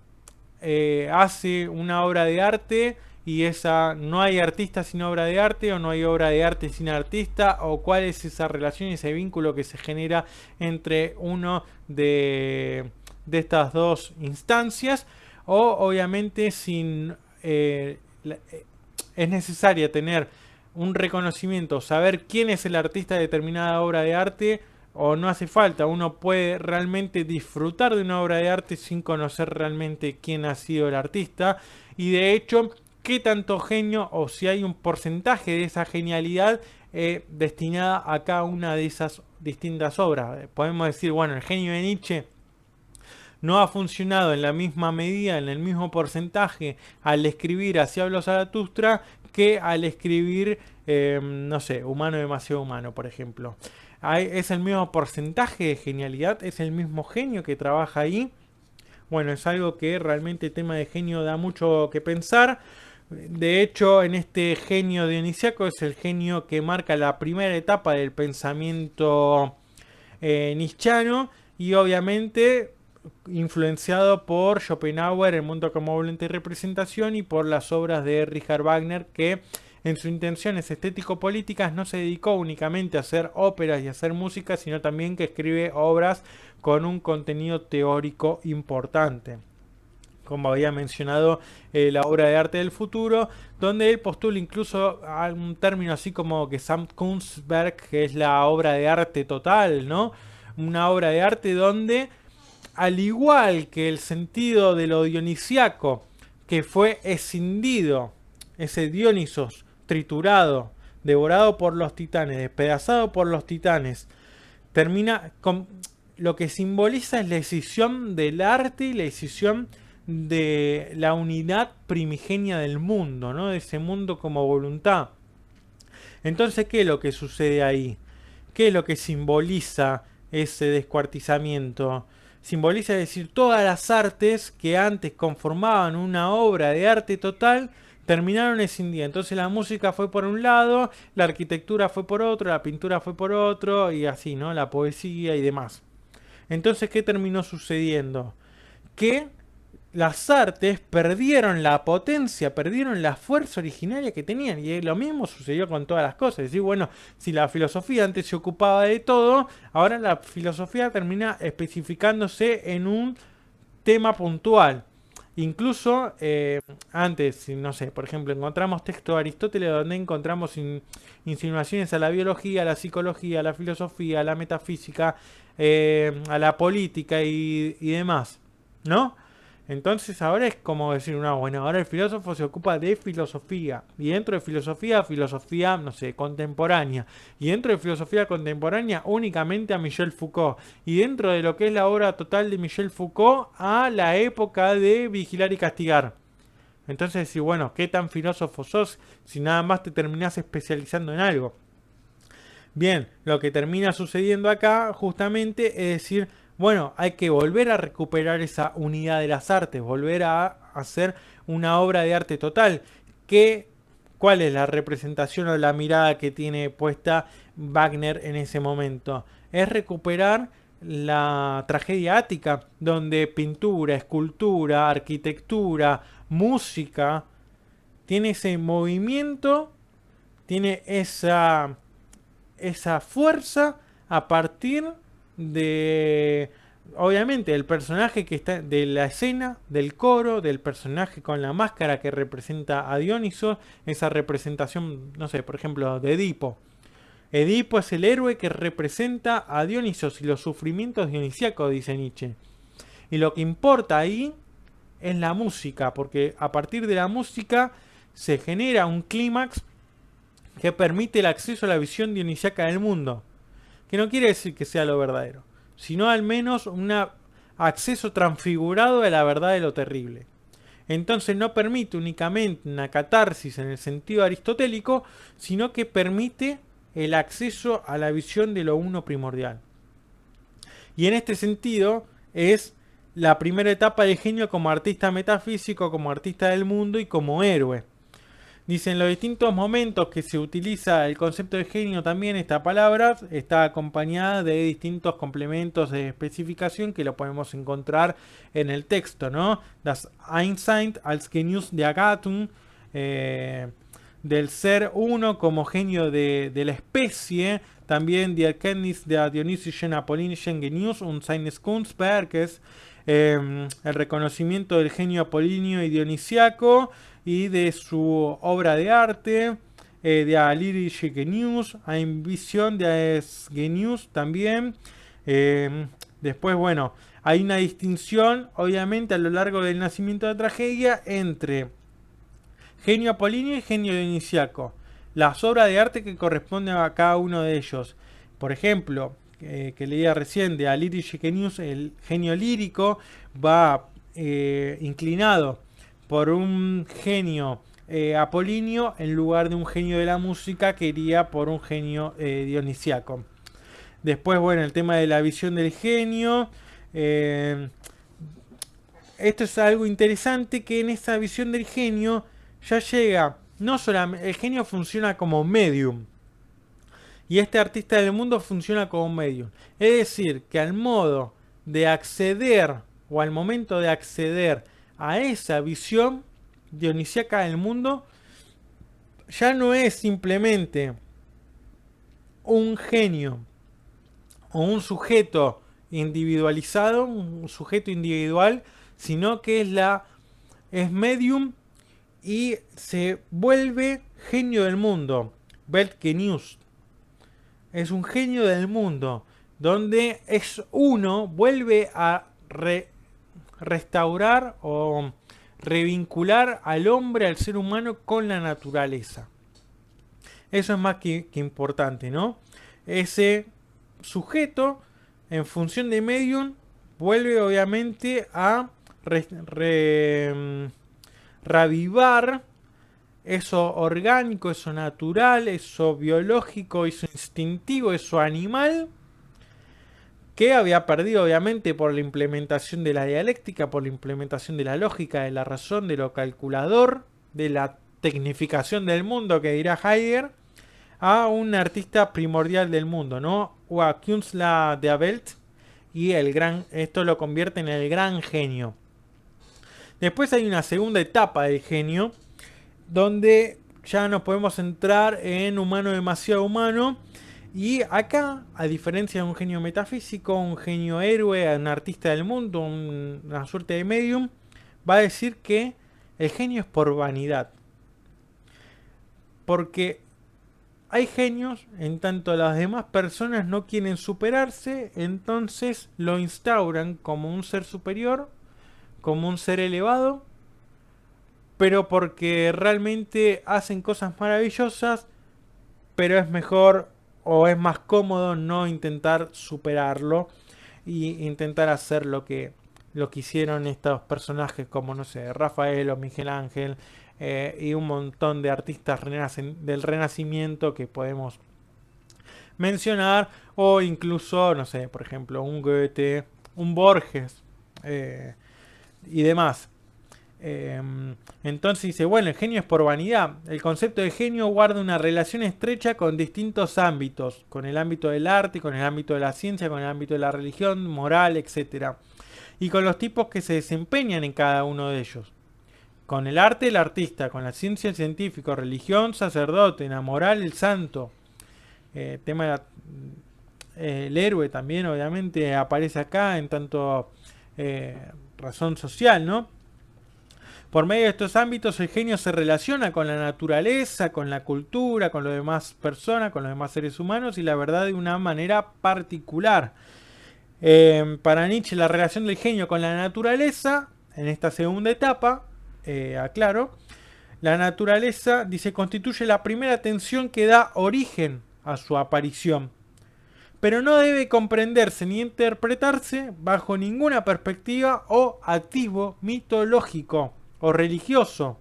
hace una obra de arte y esa no hay artista sin obra de arte, o no hay obra de arte sin artista, o cuál es esa relación, ese vínculo que se genera entre uno de estas dos instancias, o obviamente sin es necesaria tener un reconocimiento, saber quién es el artista de determinada obra de arte, o no hace falta, uno puede realmente disfrutar de una obra de arte sin conocer realmente quién ha sido el artista, y de hecho qué tanto genio, o si hay un porcentaje de esa genialidad destinada a cada una de esas distintas obras. Podemos decir, bueno, el genio de Nietzsche no ha funcionado en la misma medida, en el mismo porcentaje al escribir Así habló Zaratustra que al escribir, no sé, Humano demasiado humano, por ejemplo. Es el mismo porcentaje de genialidad, es el mismo genio que trabaja ahí. Bueno, es algo que realmente el tema de genio da mucho que pensar. De hecho, en este genio dionisiaco es el genio que marca la primera etapa del pensamiento nietzscheano, y obviamente influenciado por Schopenhauer, El mundo como voluntad y representación, y por las obras de Richard Wagner, que en sus intenciones estético-políticas no se dedicó únicamente a hacer óperas y a hacer música, sino también que escribe obras con un contenido teórico importante. Como había mencionado, la obra de arte del futuro, donde él postula incluso a un término así como Gesamtkunstwerk, que es la obra de arte total, ¿no? Una obra de arte donde, al igual que el sentido de lo dionisiaco, que fue escindido, ese Dionisos triturado, devorado por los titanes, despedazado por los titanes, termina con lo que simboliza es la escisión del arte y la escisión de la unidad primigenia del mundo, ¿no? De ese mundo como voluntad. Entonces, ¿qué es lo que sucede ahí? ¿Qué es lo que simboliza ese descuartizamiento? Simboliza, es decir, todas las artes que antes conformaban una obra de arte total terminaron escindidas. Entonces la música fue por un lado, la arquitectura fue por otro, la pintura fue por otro, y así, ¿no? La poesía y demás. Entonces, ¿qué terminó sucediendo? Que las artes perdieron la potencia, perdieron la fuerza originaria que tenían. Y lo mismo sucedió con todas las cosas. Es decir, bueno, si la filosofía antes se ocupaba de todo, ahora la filosofía termina especificándose en un tema puntual. Incluso antes, no sé, por ejemplo, encontramos textos de Aristóteles donde encontramos insinuaciones a la biología, a la psicología, a la filosofía, a la metafísica, a la política y demás, ¿no? Entonces ahora es como decir, no, bueno, ahora el filósofo se ocupa de filosofía. Y dentro de filosofía, filosofía, no sé, contemporánea. Y dentro de filosofía contemporánea, únicamente a Michel Foucault. Y dentro de lo que es la obra total de Michel Foucault, a la época de Vigilar y Castigar. Entonces, si bueno, ¿qué tan filósofo sos si nada más te terminás especializando en algo? Bien, lo que termina sucediendo acá justamente es decir, bueno, hay que volver a recuperar esa unidad de las artes, volver a hacer una obra de arte total. ¿Qué, ¿Cuál es la representación o la mirada que tiene puesta Wagner en ese momento? Es recuperar la tragedia ática, donde pintura, escultura, arquitectura, música, tiene ese movimiento, tiene esa fuerza a partir de, obviamente, el personaje que está, de la escena, del coro, del personaje con la máscara que representa a Dioniso, esa representación, no sé, por ejemplo, de Edipo. Edipo es el héroe que representa a Dioniso y los sufrimientos dionisíacos, dice Nietzsche. Y lo que importa ahí es la música, porque a partir de la música se genera un clímax que permite el acceso a la visión dionisíaca del mundo. Que no quiere decir que sea lo verdadero, sino al menos un acceso transfigurado a la verdad de lo terrible. Entonces no permite únicamente una catarsis en el sentido aristotélico, sino que permite el acceso a la visión de lo uno primordial. Y en este sentido es la primera etapa del genio como artista metafísico, como artista del mundo y como héroe. Dicen los distintos momentos que se utiliza el concepto de genio también, esta palabra está acompañada de distintos complementos de especificación que lo podemos encontrar en el texto, ¿no? Das Einsicht als Genius der Gattung, del ser uno como genio de la especie, también die Erkenntnis der dionysischen apollinischen Genius und seines Kunstwerkes, el reconocimiento del genio apolíneo y dionisiaco y de su obra de arte, de Lyrische Genius, ein Vision des Genius también. Después, bueno, hay una distinción, obviamente, a lo largo del nacimiento de la tragedia entre genio apolíneo y genio dionisiaco. Las obras de arte que corresponden a cada uno de ellos. Por ejemplo, que leía recién de Lyrische Genius, el genio lírico va inclinado por un genio apolíneo en lugar de un genio de la música que iría por un genio dionisiaco. Después, bueno, el tema de la visión del genio. Esto es algo interesante, que en esa visión del genio ya llega, no solamente, el genio funciona como medium. Y este artista del mundo funciona como medium. Es decir, que al modo de acceder, o al momento de acceder a esa visión dionisíaca del mundo, ya no es simplemente un genio o un sujeto individualizado, un sujeto individual, sino que es medium y se vuelve genio del mundo. Weltgenius. Es un genio del mundo, donde es uno, vuelve a restaurar o revincular al hombre, al ser humano, con la naturaleza. Eso es más que importante, ¿no? Ese sujeto, en función de medium, vuelve obviamente a reavivar eso orgánico, eso natural, eso biológico, eso instintivo, eso animal, que había perdido obviamente por la implementación de la dialéctica, por la implementación de la lógica, de la razón, de lo calculador, de la tecnificación del mundo, que dirá Heidegger, a un artista primordial del mundo, ¿no? O a Künstler der Welt, y esto lo convierte en el gran genio. Después hay una segunda etapa del genio, donde ya nos podemos entrar en humano demasiado humano. Y acá, a diferencia de un genio metafísico, un genio héroe, un artista del mundo, una suerte de medium, va a decir que el genio es por vanidad. Porque hay genios en tanto las demás personas no quieren superarse, entonces lo instauran como un ser superior, como un ser elevado, pero porque realmente hacen cosas maravillosas, pero es mejor o es más cómodo no intentar superarlo y intentar hacer lo que hicieron estos personajes como, no sé, Rafael o Miguel Ángel, y un montón de artistas del Renacimiento que podemos mencionar, o incluso, no sé, por ejemplo, un Goethe, un Borges, eh, y demás. Entonces dice, bueno, el genio es por vanidad. El concepto de genio guarda una relación estrecha con distintos ámbitos, con el ámbito del arte, con el ámbito de la ciencia, con el ámbito de la religión, moral, etcétera, y con los tipos que se desempeñan en cada uno de ellos. Con el arte, el artista; con la ciencia, el científico; religión, sacerdote; en la moral, el santo. Tema de el héroe también, obviamente, aparece acá en tanto razón social, ¿no? Por medio de estos ámbitos, el genio se relaciona con la naturaleza, con la cultura, con las demás personas, con los demás seres humanos y la verdad de una manera particular. Para Nietzsche, la relación del genio con la naturaleza, en esta segunda etapa, aclaro, la naturaleza, dice, constituye la primera tensión que da origen a su aparición, pero no debe comprenderse ni interpretarse bajo ninguna perspectiva o activo mitológico o religioso.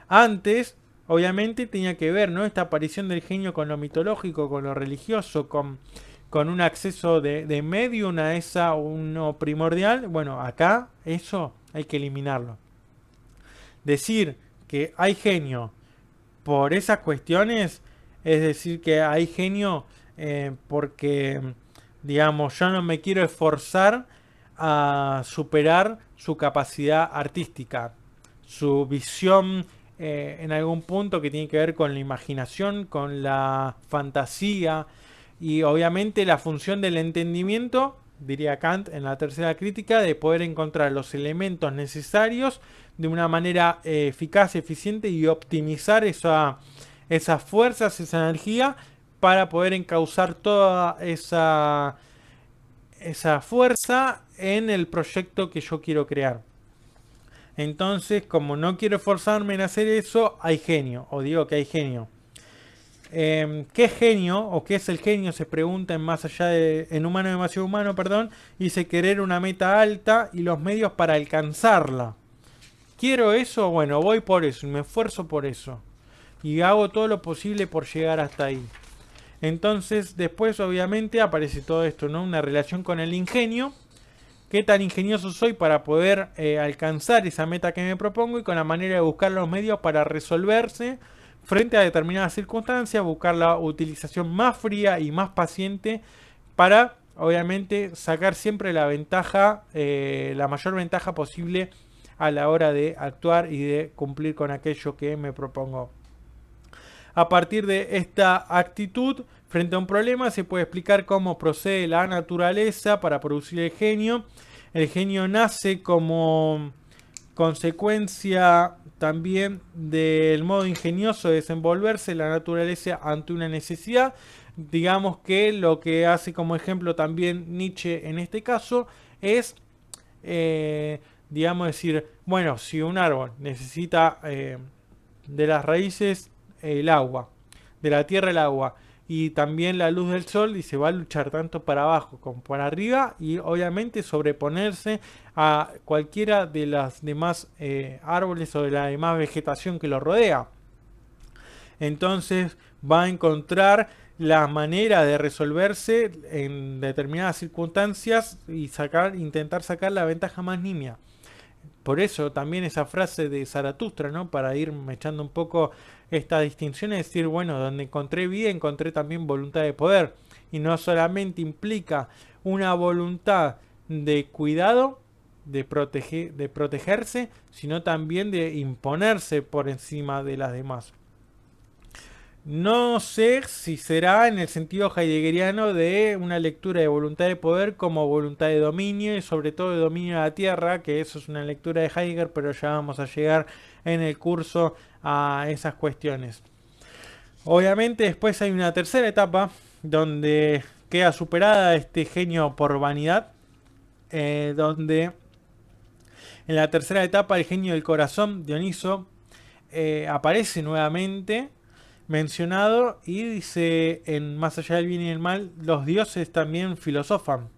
Antes, obviamente, tenía que ver, ¿no?, esta aparición del genio con lo mitológico, con lo religioso, con un acceso de medium a esa uno primordial. Bueno, acá eso hay que eliminarlo. Decir que hay genio por esas cuestiones es decir que hay genio porque, digamos, yo no me quiero esforzar a superar su capacidad artística, su visión en algún punto que tiene que ver con la imaginación, con la fantasía y obviamente la función del entendimiento, diría Kant en la tercera crítica, de poder encontrar los elementos necesarios de una manera eficaz, eficiente y optimizar esas fuerzas, esa energía para poder encauzar toda esa fuerza en el proyecto que yo quiero crear. Entonces, como no quiero esforzarme en hacer eso, hay genio, o digo que hay genio. ¿Qué es genio o qué es el genio? Se pregunta en Más allá de en Humano demasiado humano, perdón. Dice querer una meta alta y los medios para alcanzarla. ¿Quiero eso? Bueno, voy por eso y me esfuerzo por eso. Y hago todo lo posible por llegar hasta ahí. Entonces, después obviamente aparece todo esto, ¿no? Una relación con el ingenio. ¿Qué tan ingenioso soy para poder alcanzar esa meta que me propongo? Y con la manera de buscar los medios para resolverse frente a determinadas circunstancias, buscar la utilización más fría y más paciente para, obviamente, sacar siempre la ventaja, la mayor ventaja posible a la hora de actuar y de cumplir con aquello que me propongo. A partir de esta actitud frente a un problema se puede explicar cómo procede la naturaleza para producir el genio. El genio nace como consecuencia también del modo ingenioso de desenvolverse la naturaleza ante una necesidad. Digamos que lo que hace como ejemplo también Nietzsche en este caso es, digamos, decir, bueno, si un árbol necesita de las raíces el agua, de la tierra el agua y también la luz del sol, y se va a luchar tanto para abajo como para arriba y obviamente sobreponerse a cualquiera de las demás árboles o de la demás vegetación que lo rodea. Entonces va a encontrar la manera de resolverse en determinadas circunstancias y intentar sacar la ventaja más nimia. Por eso también esa frase de Zaratustra, ¿no? Para ir echando un poco esta distinción, es decir, bueno, donde encontré vida, encontré también voluntad de poder. Y no solamente implica una voluntad de cuidado, de protegerse, sino también de imponerse por encima de las demás. No sé si será en el sentido heideggeriano de una lectura de voluntad de poder como voluntad de dominio y sobre todo de dominio de la tierra, que eso es una lectura de Heidegger, pero ya vamos a llegar en el curso a esas cuestiones. Obviamente después hay una tercera etapa donde queda superada este genio por vanidad, donde en la tercera etapa el genio del corazón, Dioniso, aparece nuevamente mencionado y dice en Más allá del bien y el mal, los dioses también filosofan.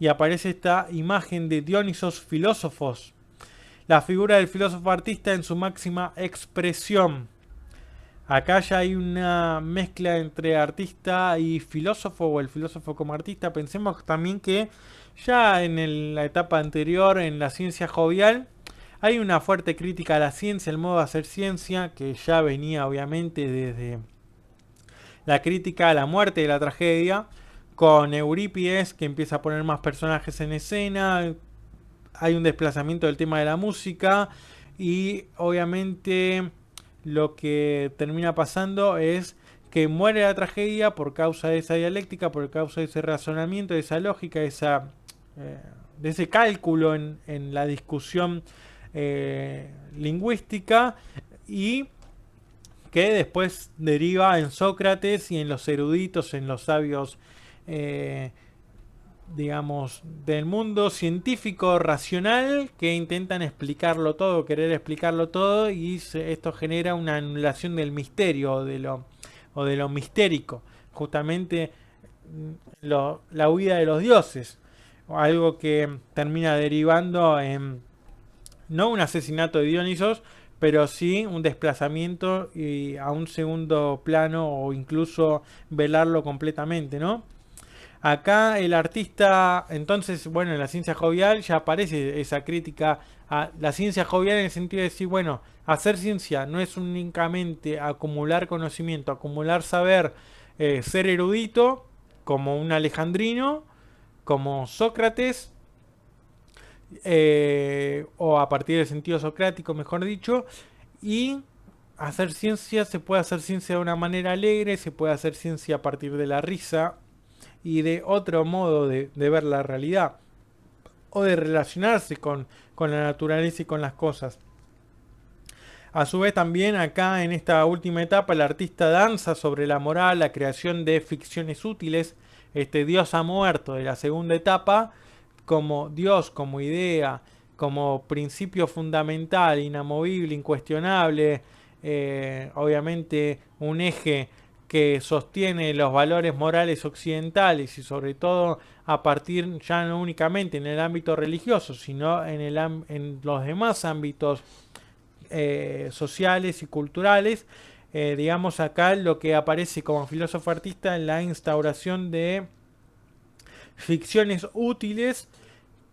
Y aparece esta imagen de Dionisos filósofos, la figura del filósofo artista en su máxima expresión. Acá ya hay una mezcla entre artista y filósofo, o el filósofo como artista. Pensemos también que ya en la etapa anterior, en la ciencia jovial, hay una fuerte crítica a la ciencia, el modo de hacer ciencia, que ya venía obviamente desde la crítica a la muerte y la tragedia, con Eurípides, que empieza a poner más personajes en escena. Hay un desplazamiento del tema de la música y obviamente lo que termina pasando es que muere la tragedia por causa de esa dialéctica, por causa de ese razonamiento, de esa lógica, de ese cálculo en la discusión lingüística, y que después deriva en Sócrates y en los eruditos, en los sabios digamos, del mundo científico racional, que intentan explicarlo todo, querer explicarlo todo, y esto genera una anulación del misterio o de lo mistérico, justamente la huida de los dioses, algo que termina derivando en no un asesinato de Dionisos, pero sí un desplazamiento y a un segundo plano, o incluso velarlo completamente, ¿no? Acá el artista, entonces, bueno, en la ciencia jovial ya aparece esa crítica a la ciencia jovial, en el sentido de decir, bueno, hacer ciencia no es únicamente acumular conocimiento, acumular saber, ser erudito, como un alejandrino, como Sócrates, o a partir del sentido socrático, mejor dicho, y hacer ciencia, se puede hacer ciencia de una manera alegre, se puede hacer ciencia a partir de la risa y de otro modo de ver la realidad, o de relacionarse con la naturaleza y con las cosas. A su vez también acá en esta última etapa el artista danza sobre la moral, la creación de ficciones útiles. Este Dios ha muerto de la segunda etapa, como Dios, como idea, como principio fundamental, inamovible, incuestionable, obviamente un eje que sostiene los valores morales occidentales, y sobre todo a partir ya no únicamente en el ámbito religioso, sino en los demás ámbitos sociales y culturales. Digamos acá lo que aparece como filósofo artista en la instauración de ficciones útiles,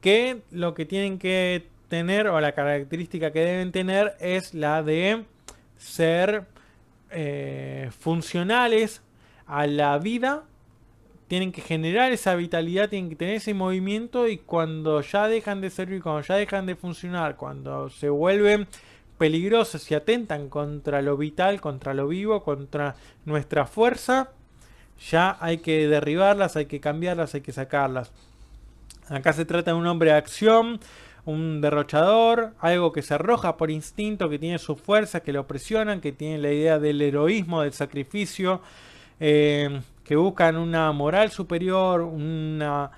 que lo que tienen que tener, o la característica que deben tener, es la de ser funcionales a la vida. Tienen que generar esa vitalidad, tienen que tener ese movimiento, y cuando ya dejan de servir, cuando ya dejan de funcionar, cuando se vuelven peligrosas y atentan contra lo vital, contra lo vivo, contra nuestra fuerza, ya hay que derribarlas, hay que cambiarlas, hay que sacarlas. Acá se trata de un hombre de acción, un derrochador, algo que se arroja por instinto, que tiene sus fuerzas, que lo presionan, que tiene la idea del heroísmo, del sacrificio, que buscan una moral superior, una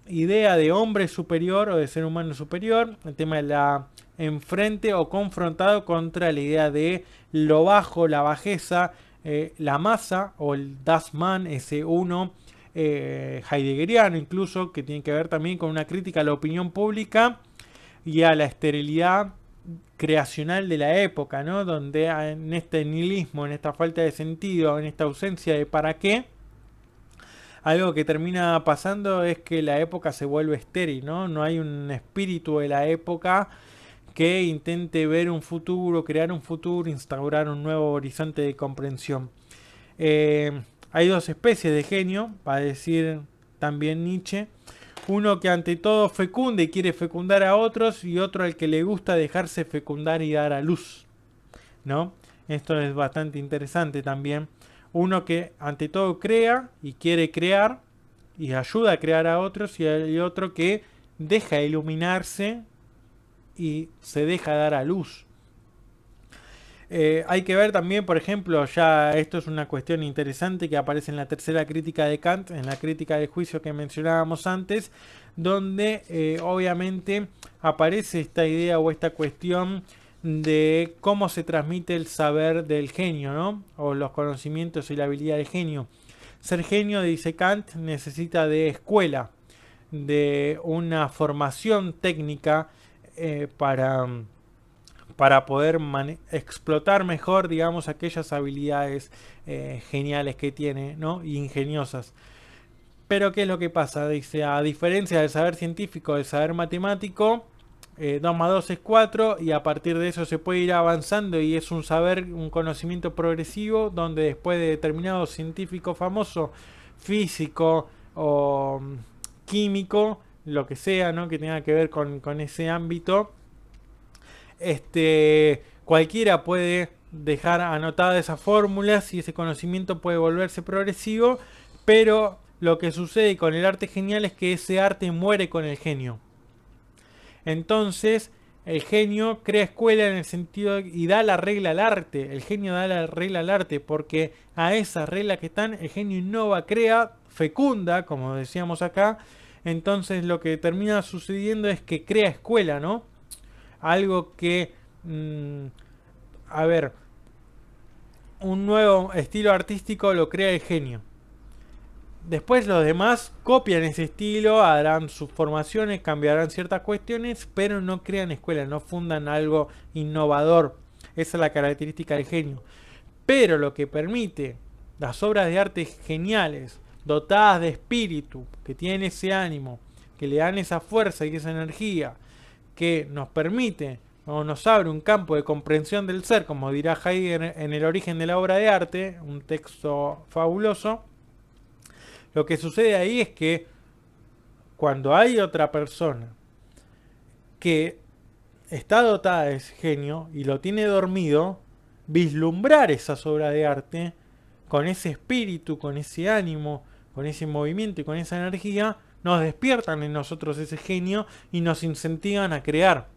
idea de hombre superior o de ser humano superior. El tema de la enfrente o confrontado contra la idea de lo bajo, la bajeza, la masa o el Das Man, ese uno heideggeriano incluso, que tiene que ver también con una crítica a la opinión pública y a la esterilidad creacional de la época, ¿no? Donde en este nihilismo, en esta falta de sentido, en esta ausencia de para qué, algo que termina pasando es que la época se vuelve estéril, ¿no? No hay un espíritu de la época que intente ver un futuro, crear un futuro, instaurar un nuevo horizonte de comprensión. Hay dos especies de genio, va a decir también Nietzsche. uno que ante todo fecunda y quiere fecundar a otros, y otro al que le gusta dejarse fecundar y dar a luz, ¿no? Esto es bastante interesante también. Uno que ante todo crea y quiere crear y ayuda a crear a otros, y hay otro que deja iluminarse y se deja dar a luz. Hay que ver también, por ejemplo, ya esto es una cuestión interesante que aparece en la tercera crítica de Kant, en la crítica del juicio que mencionábamos antes, donde obviamente aparece esta idea o esta cuestión de cómo se transmite el saber del genio, ¿no? O los conocimientos y la habilidad del genio. Ser genio, dice Kant, necesita de escuela, de una formación técnica para poder explotar mejor, digamos, aquellas habilidades geniales que tiene, ¿no? Y ingeniosas. Pero ¿qué es lo que pasa? Dice, a diferencia del saber científico, del saber matemático, 2 más 2 es 4, y a partir de eso se puede ir avanzando, y es un saber, un conocimiento progresivo, donde después de determinado científico famoso, físico o químico, lo que sea, ¿no? Que tenga que ver con ese ámbito, cualquiera puede dejar anotadas esas fórmulas y ese conocimiento puede volverse progresivo, pero lo que sucede con el arte genial es que ese arte muere con el genio. Entonces, el genio crea escuela en el sentido y da la regla al arte. El genio da la regla al arte porque a esa regla que están, el genio innova, crea, fecunda, como decíamos acá. Entonces, lo que termina sucediendo es que crea escuela, ¿no? Algo que, a ver, un nuevo estilo artístico lo crea el genio. Después los demás copian ese estilo, harán sus formaciones, cambiarán ciertas cuestiones, pero no crean escuela, no fundan algo innovador. Esa es la característica del genio. Pero lo que permite las obras de arte geniales, dotadas de espíritu, que tienen ese ánimo, que le dan esa fuerza y esa energía, que nos permite o nos abre un campo de comprensión del ser, como dirá Heidegger en El origen de la obra de arte, un texto fabuloso. Lo que sucede ahí es que cuando hay otra persona que está dotada de ese genio y lo tiene dormido, vislumbrar esas obras de arte con ese espíritu, con ese ánimo, con ese movimiento y con esa energía, nos despiertan en nosotros ese genio y nos incentivan a crear.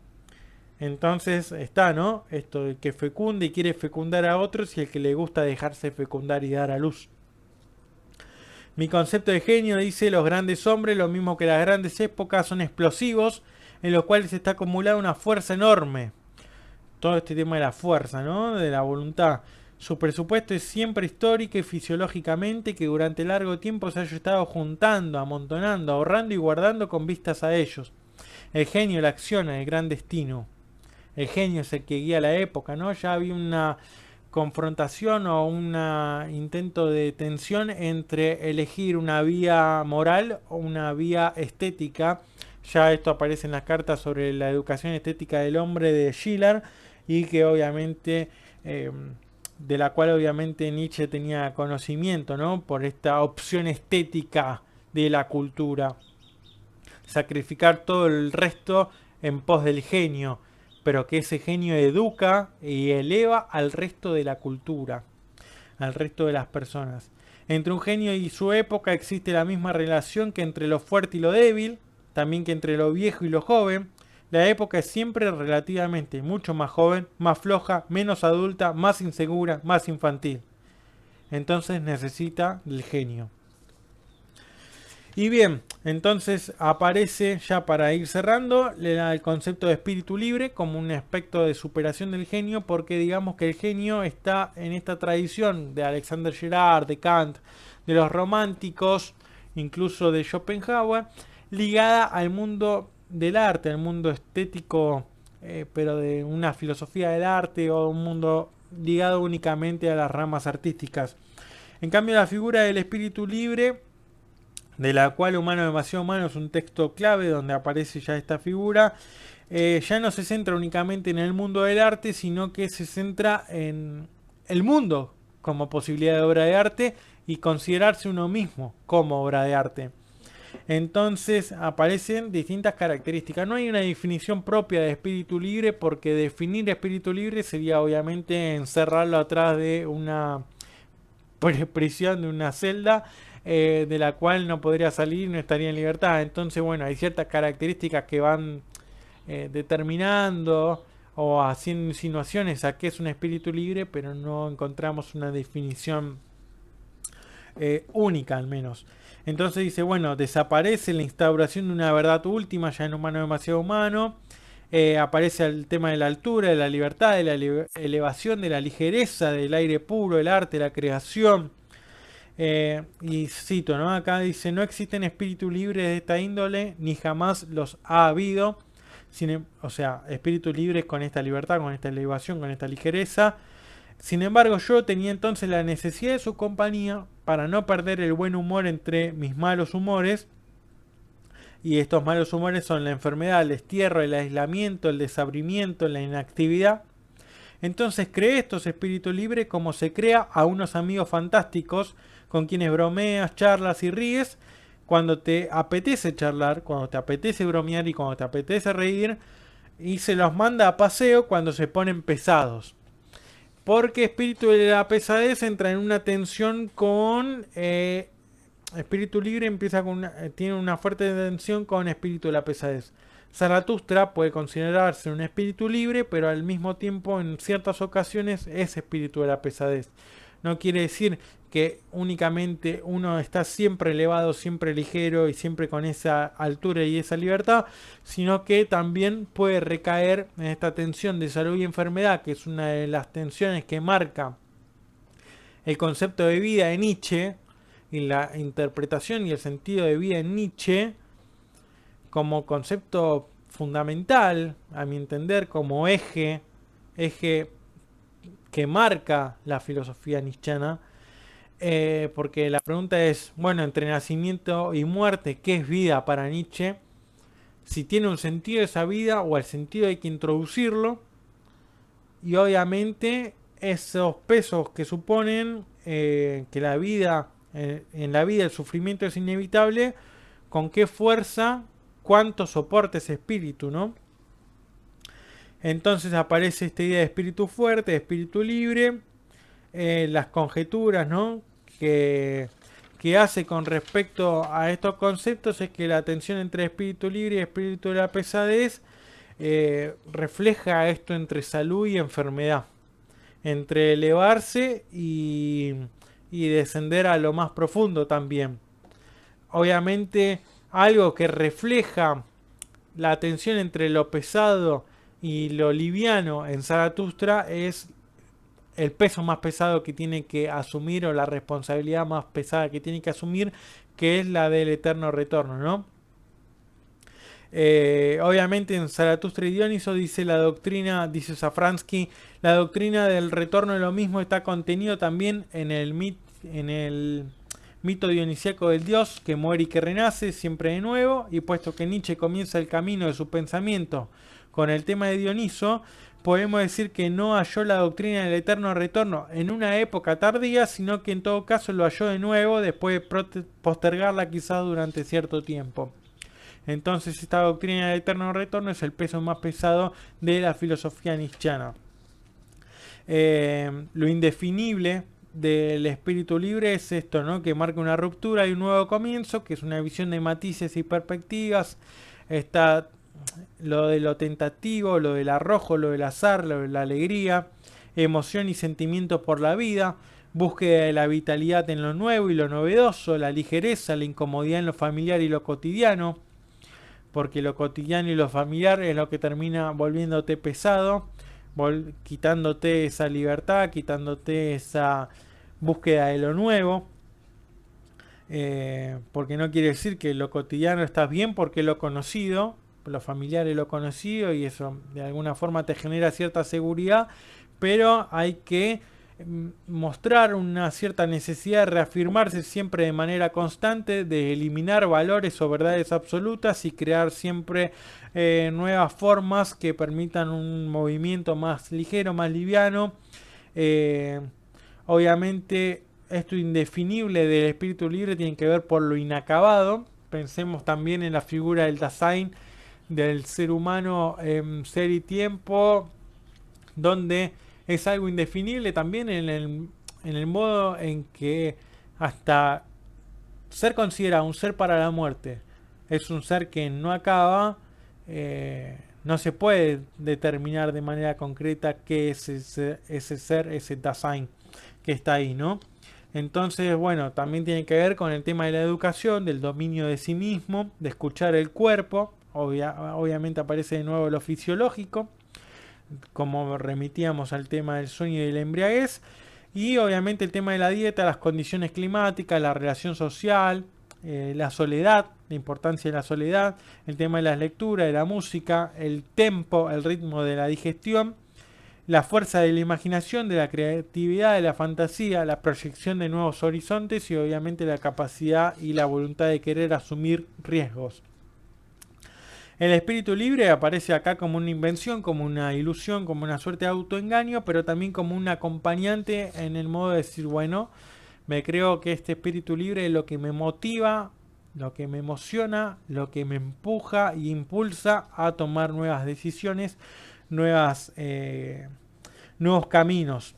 Entonces está, ¿no? Esto de que fecunde y quiere fecundar a otros, y el que le gusta dejarse fecundar y dar a luz. Mi concepto de genio, dice, los grandes hombres, lo mismo que las grandes épocas, son explosivos, en los cuales está acumulada una fuerza enorme. Todo este tema de la fuerza, ¿no? De la voluntad. Su presupuesto es siempre histórico y fisiológicamente, que durante largo tiempo se haya estado juntando, amontonando, ahorrando y guardando con vistas a ellos. El genio la acciona, el gran destino. El genio es el que guía la época, ¿no? Ya había una confrontación o un intento de tensión entre elegir una vía moral o una vía estética. Ya esto aparece en las cartas sobre la educación estética del hombre de Schiller, y que obviamente de la cual obviamente Nietzsche tenía conocimiento, ¿no? Por esta opción estética de la cultura. Sacrificar todo el resto en pos del genio, pero que ese genio educa y eleva al resto de la cultura, al resto de las personas. Entre un genio y su época existe la misma relación que entre lo fuerte y lo débil, también que entre lo viejo y lo joven. La época es siempre relativamente mucho más joven, más floja, menos adulta, más insegura, más infantil. Entonces necesita el genio. Y bien, entonces aparece, ya para ir cerrando, el concepto de espíritu libre como un aspecto de superación del genio, porque digamos que el genio está en esta tradición de Alexander Gerard, de Kant, de los románticos, incluso de Schopenhauer, ligada al mundo del arte, al mundo estético, pero de una filosofía del arte, o un mundo ligado únicamente a las ramas artísticas. En cambio, la figura del espíritu libre, de la cual Humano demasiado humano es un texto clave donde aparece ya esta figura, ya no se centra únicamente en el mundo del arte, sino que se centra en el mundo como posibilidad de obra de arte y considerarse uno mismo como obra de arte. Entonces aparecen distintas características. No hay una definición propia de espíritu libre, porque definir espíritu libre sería obviamente encerrarlo atrás de una prisión, de una celda, de la cual no podría salir, no estaría en libertad. Entonces, bueno, hay ciertas características que van determinando o haciendo insinuaciones a qué es un espíritu libre, pero no encontramos una definición única al menos. Entonces dice, bueno, desaparece la instauración de una verdad última, ya en humano demasiado humano. Aparece el tema de la altura, de la libertad, de la elevación, de la ligereza, del aire puro, el arte, la creación. Y cito, ¿no? Acá dice, no existen espíritus libres de esta índole, ni jamás los ha habido. O sea, espíritus libres con esta libertad, con esta elevación, con esta ligereza. Sin embargo, yo tenía entonces la necesidad de su compañía para no perder el buen humor entre mis malos humores. Y estos malos humores son la enfermedad, el destierro, el aislamiento, el desabrimiento, la inactividad. Entonces creé estos espíritus libres como se crea a unos amigos fantásticos con quienes bromeas, charlas y ríes cuando te apetece charlar, cuando te apetece bromear y cuando te apetece reír, y se los manda a paseo cuando se ponen pesados. Porque espíritu de la pesadez entra en una tensión con... espíritu libre empieza con tiene una fuerte tensión con espíritu de la pesadez. Zaratustra puede considerarse un espíritu libre, pero al mismo tiempo en ciertas ocasiones es espíritu de la pesadez. No quiere decir que únicamente uno está siempre elevado, siempre ligero y siempre con esa altura y esa libertad, sino que también puede recaer en esta tensión de salud y enfermedad, que es una de las tensiones que marca el concepto de vida de Nietzsche y la interpretación y el sentido de vida en Nietzsche como concepto fundamental, a mi entender, como eje que marca la filosofía nietzscheana, porque la pregunta es, bueno, entre nacimiento y muerte, ¿qué es vida para Nietzsche? Si tiene un sentido esa vida o el sentido hay que introducirlo, y obviamente esos pesos que suponen que la vida, en la vida el sufrimiento es inevitable, con qué fuerza, cuánto soporta ese espíritu, ¿no? Entonces aparece esta idea de espíritu fuerte, de espíritu libre, las conjeturas, ¿no? que hace con respecto a estos conceptos es que la tensión entre espíritu libre y espíritu de la pesadez refleja esto entre salud y enfermedad, entre elevarse y descender a lo más profundo también. Obviamente algo que refleja la tensión entre lo pesado y lo liviano en Zaratustra es el peso más pesado que tiene que asumir, o la responsabilidad más pesada que tiene que asumir, que es la del eterno retorno, ¿no? Obviamente en Zaratustra y Dioniso dice la doctrina, dice Safransky, la doctrina del retorno de lo mismo está contenido también en el mito dionisíaco del dios que muere y que renace siempre de nuevo, y puesto que Nietzsche comienza el camino de su pensamiento con el tema de Dioniso, podemos decir que no halló la doctrina del eterno retorno en una época tardía, sino que en todo caso lo halló de nuevo después de postergarla quizás durante cierto tiempo. Entonces esta doctrina del eterno retorno es el peso más pesado de la filosofía nietzscheana. Lo indefinible del espíritu libre es esto, ¿no? Que marca una ruptura y un nuevo comienzo, que es una visión de matices y perspectivas. Está lo de lo tentativo, lo del arrojo, lo del azar, lo de la alegría, emoción y sentimiento por la vida, búsqueda de la vitalidad en lo nuevo y lo novedoso, la ligereza, la incomodidad en lo familiar y lo cotidiano, porque lo cotidiano y lo familiar es lo que termina volviéndote pesado, quitándote esa libertad, quitándote esa búsqueda de lo nuevo, porque no quiere decir que lo cotidiano estás bien porque lo conocido, lo familiar es lo conocido y eso de alguna forma te genera cierta seguridad, pero hay que mostrar una cierta necesidad de reafirmarse siempre de manera constante, de eliminar valores o verdades absolutas y crear siempre nuevas formas que permitan un movimiento más ligero, más liviano. Obviamente esto indefinible del espíritu libre tiene que ver por lo inacabado, Pensemos también en la figura del Dasein, del ser humano en ser y tiempo, donde es algo indefinible también en el modo en que hasta ser considerado un ser para la muerte es un ser que no acaba, no se puede determinar de manera concreta qué es ese ser, ese Dasein que está ahí, ¿no? Entonces, bueno, también tiene que ver con el tema de la educación, del dominio de sí mismo, de escuchar el cuerpo. Obviamente aparece de nuevo lo fisiológico, como remitíamos al tema del sueño y de la embriaguez. Y obviamente el tema de la dieta, las condiciones climáticas, la relación social, la soledad, la importancia de la soledad, el tema de las lecturas, de la música, el tempo, el ritmo de la digestión, la fuerza de la imaginación, de la creatividad, de la fantasía, la proyección de nuevos horizontes y obviamente la capacidad y la voluntad de querer asumir riesgos. El espíritu libre aparece acá como una invención, como una ilusión, como una suerte de autoengaño, pero también como un acompañante en el modo de decir, bueno, me creo que este espíritu libre es lo que me motiva, lo que me emociona, lo que me empuja e impulsa a tomar nuevas decisiones, nuevos caminos.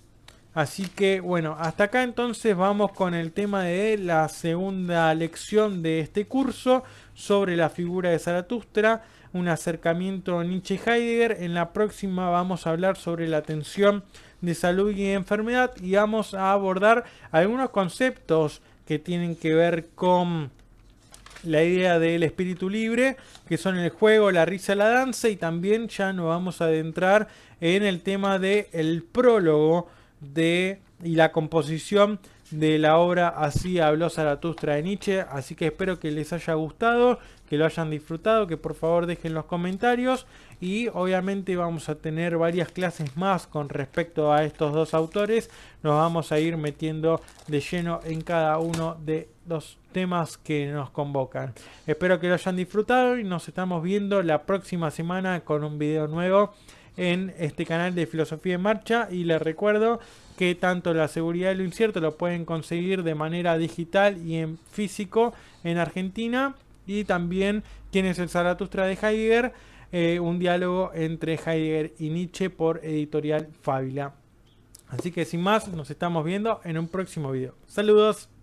Así que bueno, hasta acá entonces vamos con el tema de la segunda lección de este curso sobre la figura de Zaratustra, un acercamiento Nietzsche-Heidegger. En la próxima vamos a hablar sobre la tensión de salud y enfermedad y vamos a abordar algunos conceptos que tienen que ver con la idea del espíritu libre, que son el juego, la risa, la danza, y también ya nos vamos a adentrar en el tema del prólogo y la composición de la obra Así habló Zaratustra de Nietzsche. Así que espero que les haya gustado, que lo hayan disfrutado, que por favor dejen los comentarios y obviamente vamos a tener varias clases más con respecto a estos dos autores. Nos vamos a ir metiendo de lleno en cada uno de los temas que nos convocan. Espero que lo hayan disfrutado y nos estamos viendo la próxima semana con un video nuevo en este canal de Filosofía en Marcha. Y les recuerdo que tanto la seguridad y lo incierto lo pueden conseguir de manera digital y en físico en Argentina, y también quién es el Zaratustra de Heidegger, un diálogo entre Heidegger y Nietzsche por Editorial Fábila. Así que sin más, nos estamos viendo en un próximo video. Saludos.